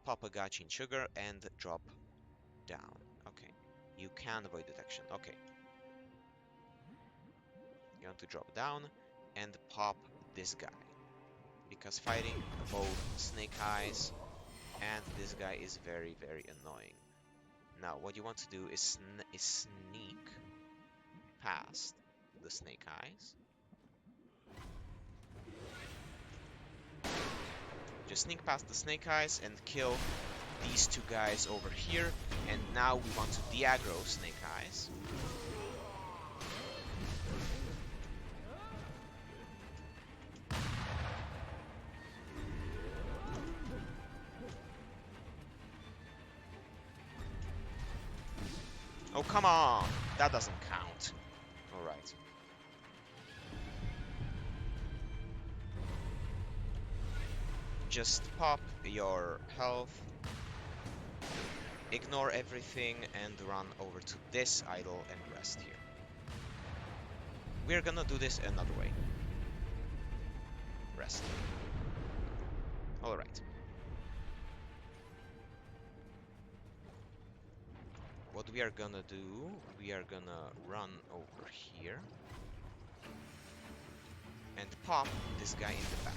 Pop a gachi and sugar and drop down. Okay. You can avoid detection. Okay. You want to drop down and pop this guy. Because fighting both Snake Eyes and this guy is very, very annoying. Now, what you want to do is sneak past the Snake Eyes. Just sneak past the Snake Eyes and kill these two guys over here. And now we want to de-aggro Snake Eyes. Oh, come on! That doesn't count. Alright. Just pop your health, ignore everything, and run over to this idol and rest here. We're gonna do this another way. Rest. Alright. What we are gonna do, we are gonna run over here and pop this guy in the back.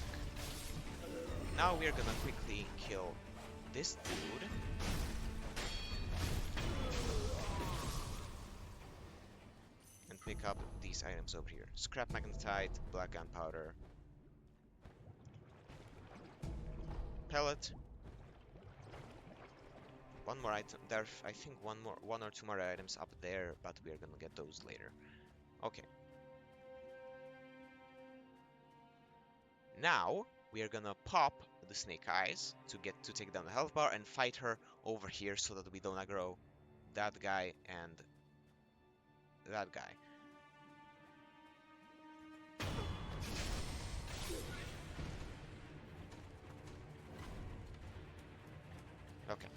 Now we are gonna quickly kill this dude. And pick up these items over here. Scrap magnetite, black gunpowder, pellet. One more item. There, I think one or two more items up there, but we are gonna get those later. Okay. Now we are gonna pop the Snake Eyes to take down the health bar and fight her over here so that we don't aggro that guy and that guy. Okay.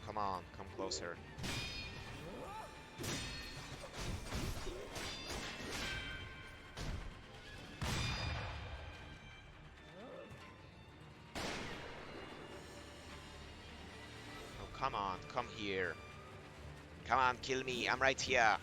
Come on, come closer. Oh, come on, come here. Come on, kill me, I'm right here.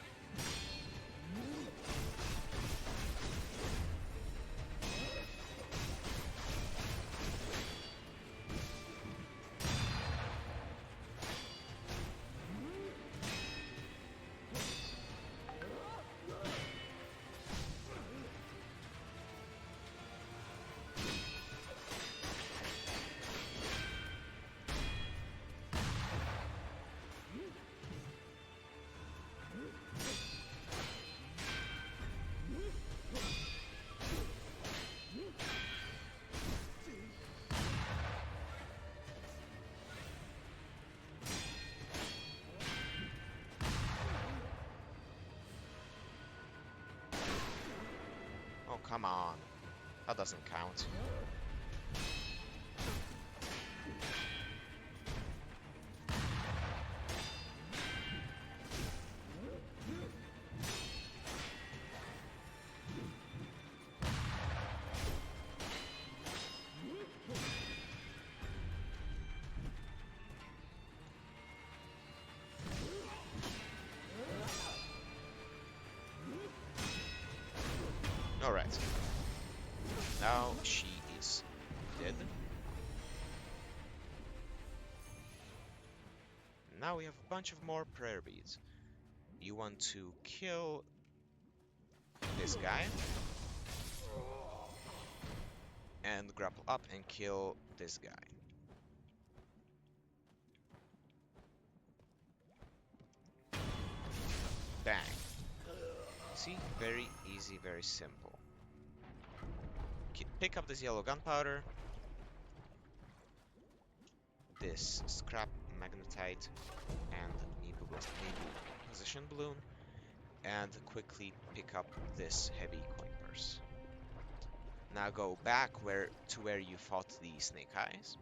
Oh, come on. That doesn't count. Alright. Now she is dead. Now we have a bunch of more prayer beads. You want to kill this guy. And grapple up and kill this guy. Bang. See? Very easy, very simple. Pick up this yellow gunpowder, this scrap magnetite, and Nebu position balloon, and quickly pick up this heavy coin purse. Now go back to where you fought the snake eyes.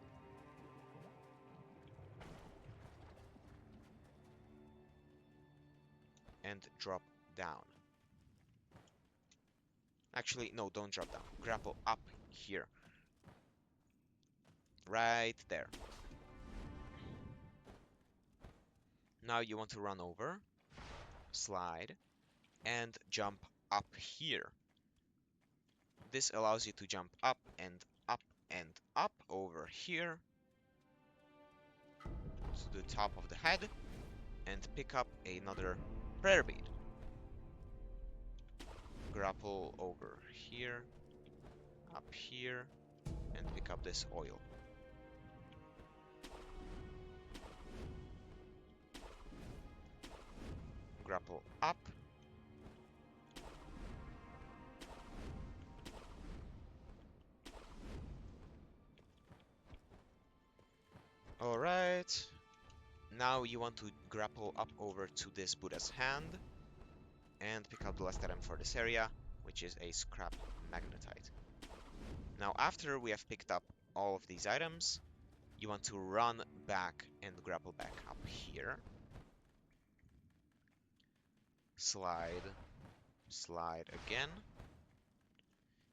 And drop down. Actually, no, don't drop down. Grapple up here. Right there. Now you want to run over, slide, and jump up here. This allows you to jump up and up and up over here to the top of the head and pick up another prayer bead. Grapple over here, up here, and pick up this oil. Grapple up. Alright. Now you want to grapple up over to this Buddha's hand and pick up the last item for this area, which is a scrap magnetite. Now after we have picked up all of these items, you want to run back and grapple back up here. Slide, slide again.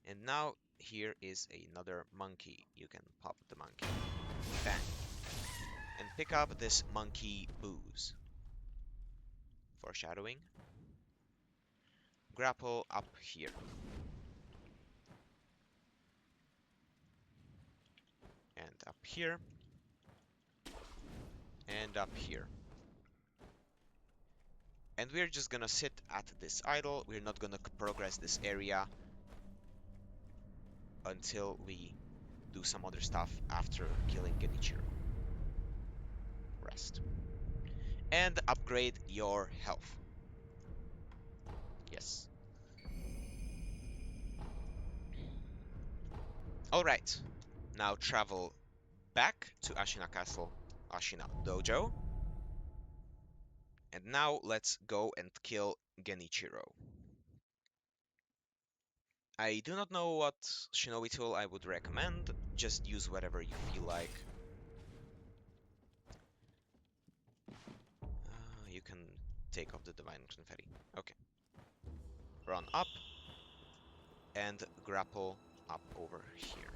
And now here is another monkey. You can pop the monkey. Bang. And pick up this monkey booze. Foreshadowing. Grapple up here. And up here. And up here. And we're just gonna sit at this idle. We're not gonna progress this area until we do some other stuff after killing Genichiro. Rest. And upgrade your health. Yes. Alright. Now travel back to Ashina Castle, Ashina Dojo. And now let's go and kill Genichiro. I do not know what shinobi tool I would recommend, just use whatever you feel like. You can take off the Divine Confetti. Okay. Run up and grapple up over here.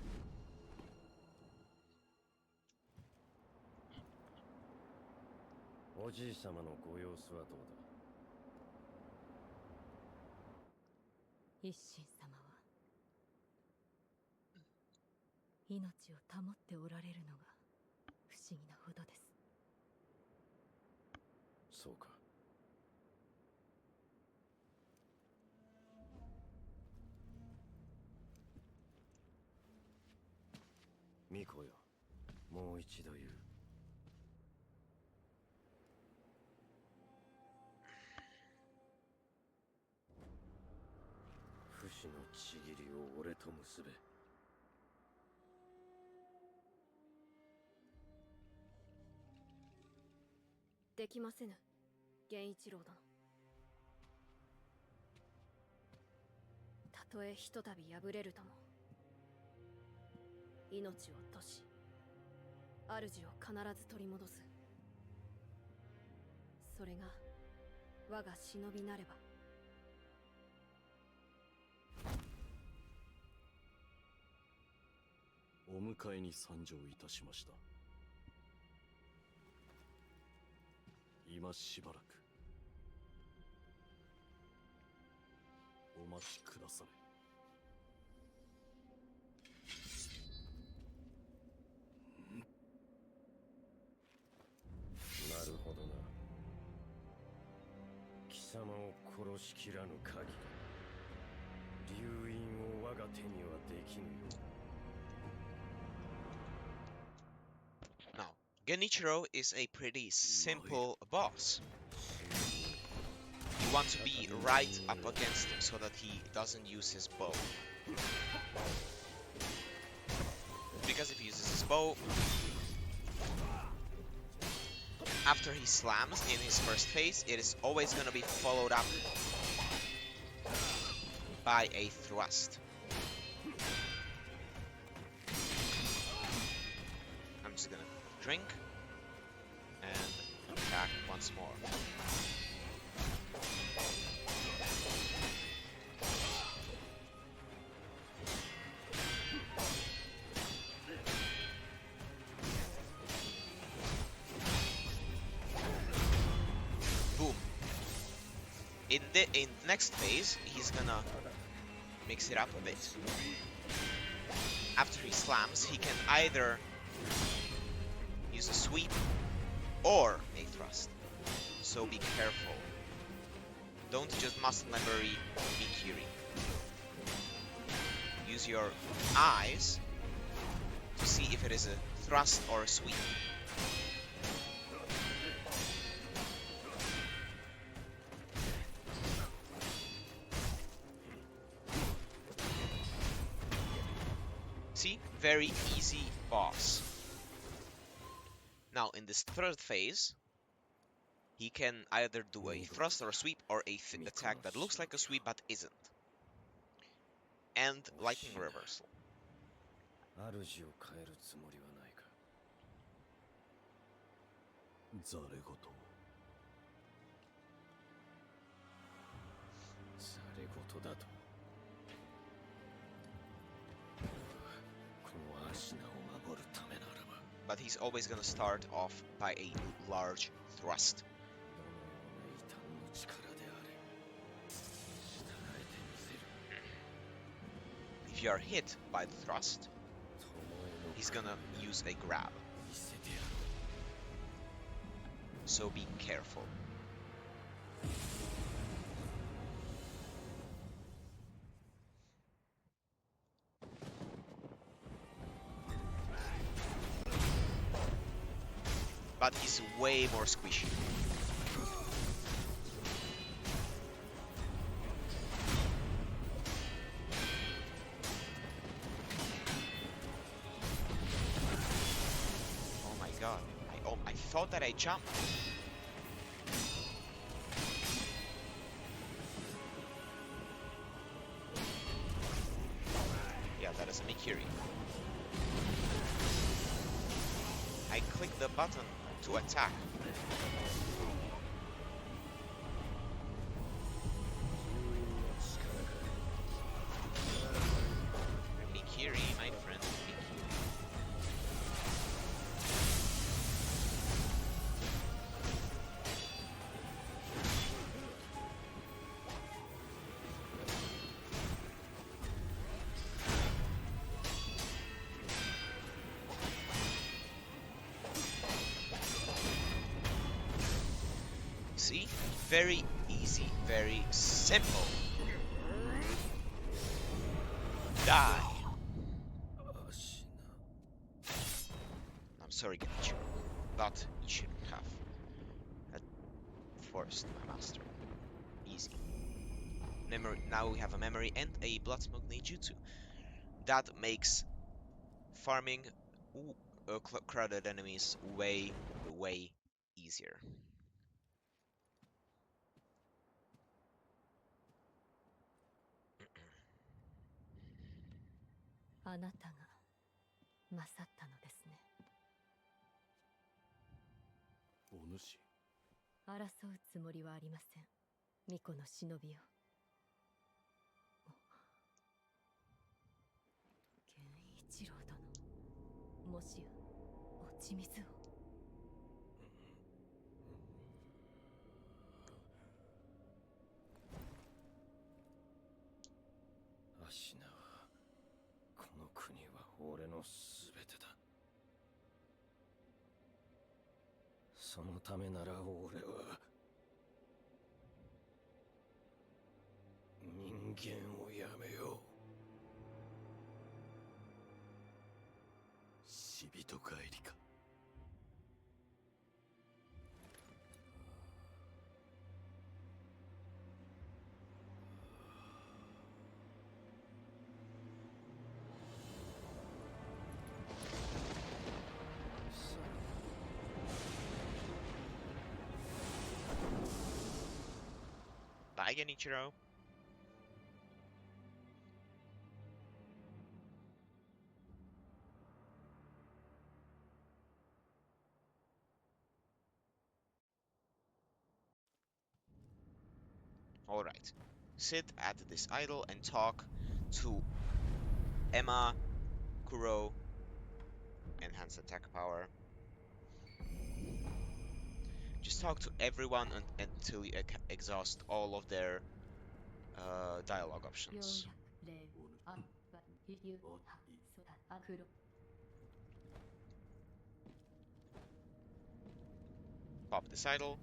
Mikoよ、もう一度言う。不死のちぎりを俺と結べ。できませぬ、源一郎殿。たとえひとたび敗れるとも、命を落とし、主を必ず取り戻す。それが我が忍びなれば。お迎えに参上いたしました。今しばらくお待ちくだされ。なるほどな。貴様を殺しきらぬ限り、流因を我が手にはできぬよ。Now, Genichiro is a pretty simple boss. You want to be right up against him so that he doesn't use his bow. Because if he uses his bow, after he slams in his first phase, it is always going to be followed up by a thrust. I'm just going to drink and attack once more. In the next phase, he's gonna mix it up a bit. After he slams, he can either use a sweep or a thrust. So be careful. Don't just muscle memory Mikiri. Use your eyes to see if it is a thrust or a sweep. See? Very easy boss. Now, in this third phase, he can either do a thrust or a sweep or a attack that looks like a sweep but isn't. And lightning reversal. But he's always gonna start off by a large thrust. If you are hit by the thrust, he's gonna use a grab. So be careful. But he's way more squishy. Oh my god. I thought that I jumped. Yeah, that is a Mikiri. I clicked the button to attack. Mikiri, my friend, Mikiri. See? Very easy, very simple. Die. I'm sorry, Genichiro, but you shouldn't have forced my master. Easy. Memory. Now we have a memory and a blood smoke ninjutsu. That makes farming crowded enemies way easier. あなたが勝ったのですね。お主。争うつもりはありません。巫女の忍びを。源一郎殿、もしや落ち水を。アシナはこの国は俺のすべてだ。そのためなら俺は人間をやめよう。死人帰りか。Genichiro. Alright. Sit at this idol and talk to Emma, Kuro, enhance attack power. Just talk to everyone until you exhaust all of their dialogue options. Pop this idol.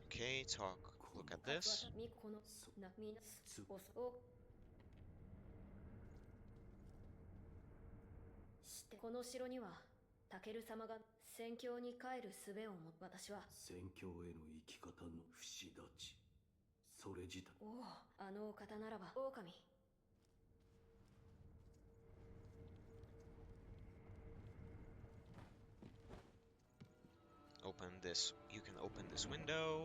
Okay, talk. Look at this. この城にはタケル様が戦況に帰る術をも私は戦況への生き方の不死立ちそれ自体おおあのお方ならば狼 Open this. You can open this window.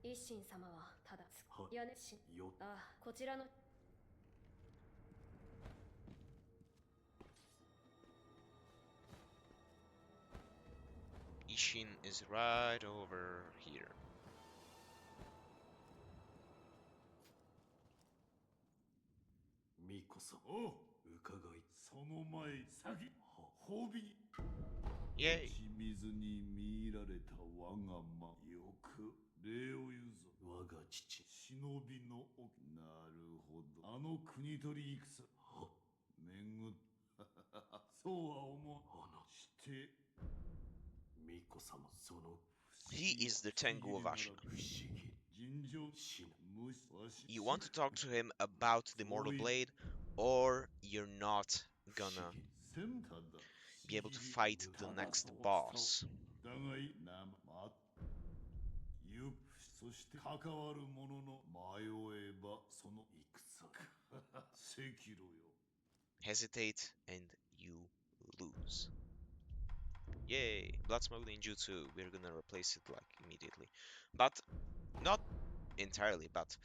Isshin 様はただ屋根しああこちらの Ishin is right over here. Oh, 伺いその前先褒美 Yay. 清水に見られた我が間よく礼を言うぞ我が父忍びのなるほどあの国取り戦巡っそうは思わして巫女様その He is the Tengu of Ashina. 不思議尋常しな You want to talk to him about the Mortal Blade, or you're not gonna be able to fight the next boss. だがいなまゆそして関わる者の迷えばその戦赤炉よ Hesitate and you lose. Yay! Bloodsmoke ninjutsu. We're gonna replace it like immediately. But not entirely, but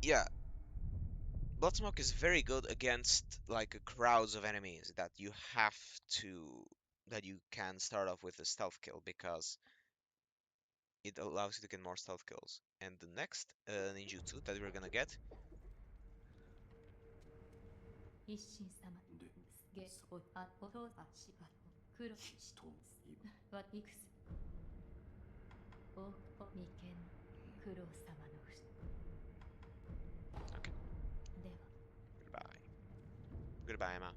yeah. Bloodsmoke is very good against like crowds of enemies that you have to that you can start off with a stealth kill because it allows you to get more stealth kills. And the next ninjutsu that we're gonna get 一心様ゲおあおとあしば黒しとわいくすおお眉間黒様の不死 Okay. では Goodbye. Goodbye, Emma.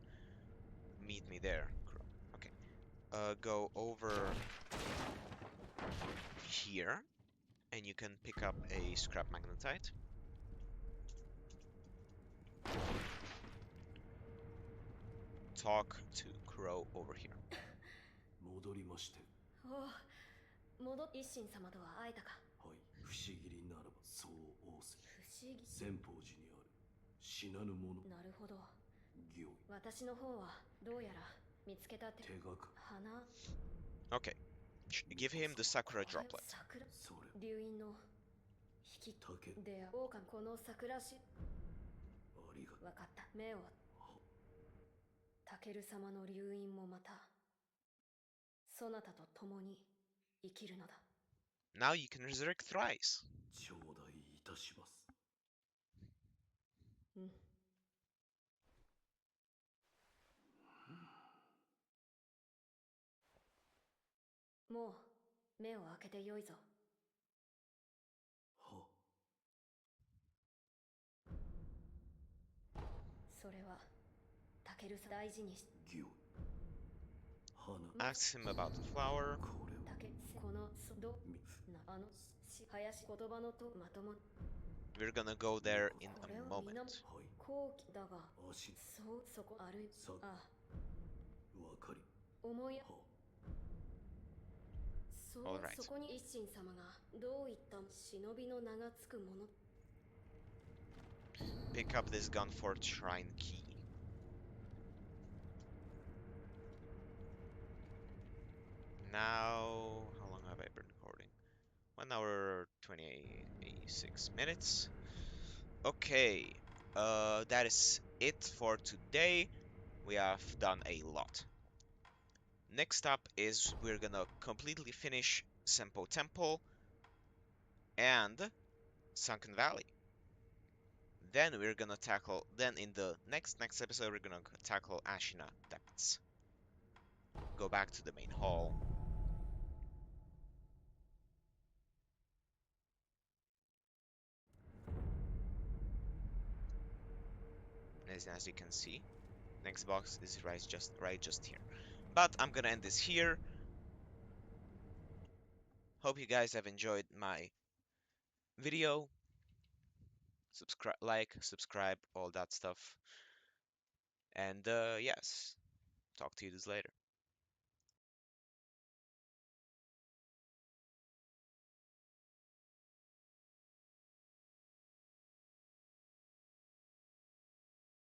Meet me there. Okay. Go over here, and you can pick up a scrap magnetite. Talk to Crow over here. 戻りましておお戻っ一心様とは会えたかはい不思議にならばそう仰せ不思議先方寺にある死なぬ者なるほど行為私の方はどうやら見つけた手手がか花 Okay. Give him the Sakura これ droplet. 桜それ流飲の引き竹で狼この桜しありがわかった目をタケル様の流飲もまたそなたと共に生きるのだ Now you can resurrect thrice. 頂戴いたしますうんもう目を開けてよいぞ。はそれはタケルさん大事にしギョ花 Ask him about the flower. これタケこのそどなし林言葉のとまとも We're gonna go there in これ a をみな moment. はい後期だが足そうそこ歩いさあわかり思いはそう Alright. そこに一心様がどういった忍びの名がつくもの Pick up this Gunfort Shrine key. Now, how long have I been recording? 1 hour 26 minutes. Okay, that is it for today. We have done a lot. Next up is we're gonna completely finish Sempo Temple and Sunken Valley. Then we're gonna tackle. Then in the next episode, we're gonna tackle Ashina Depths. Go back to the main hall. As you can see, next box is right just here. But I'm gonna end this here. Hope you guys have enjoyed my video. Subscribe, all that stuff. And yes, talk to you later.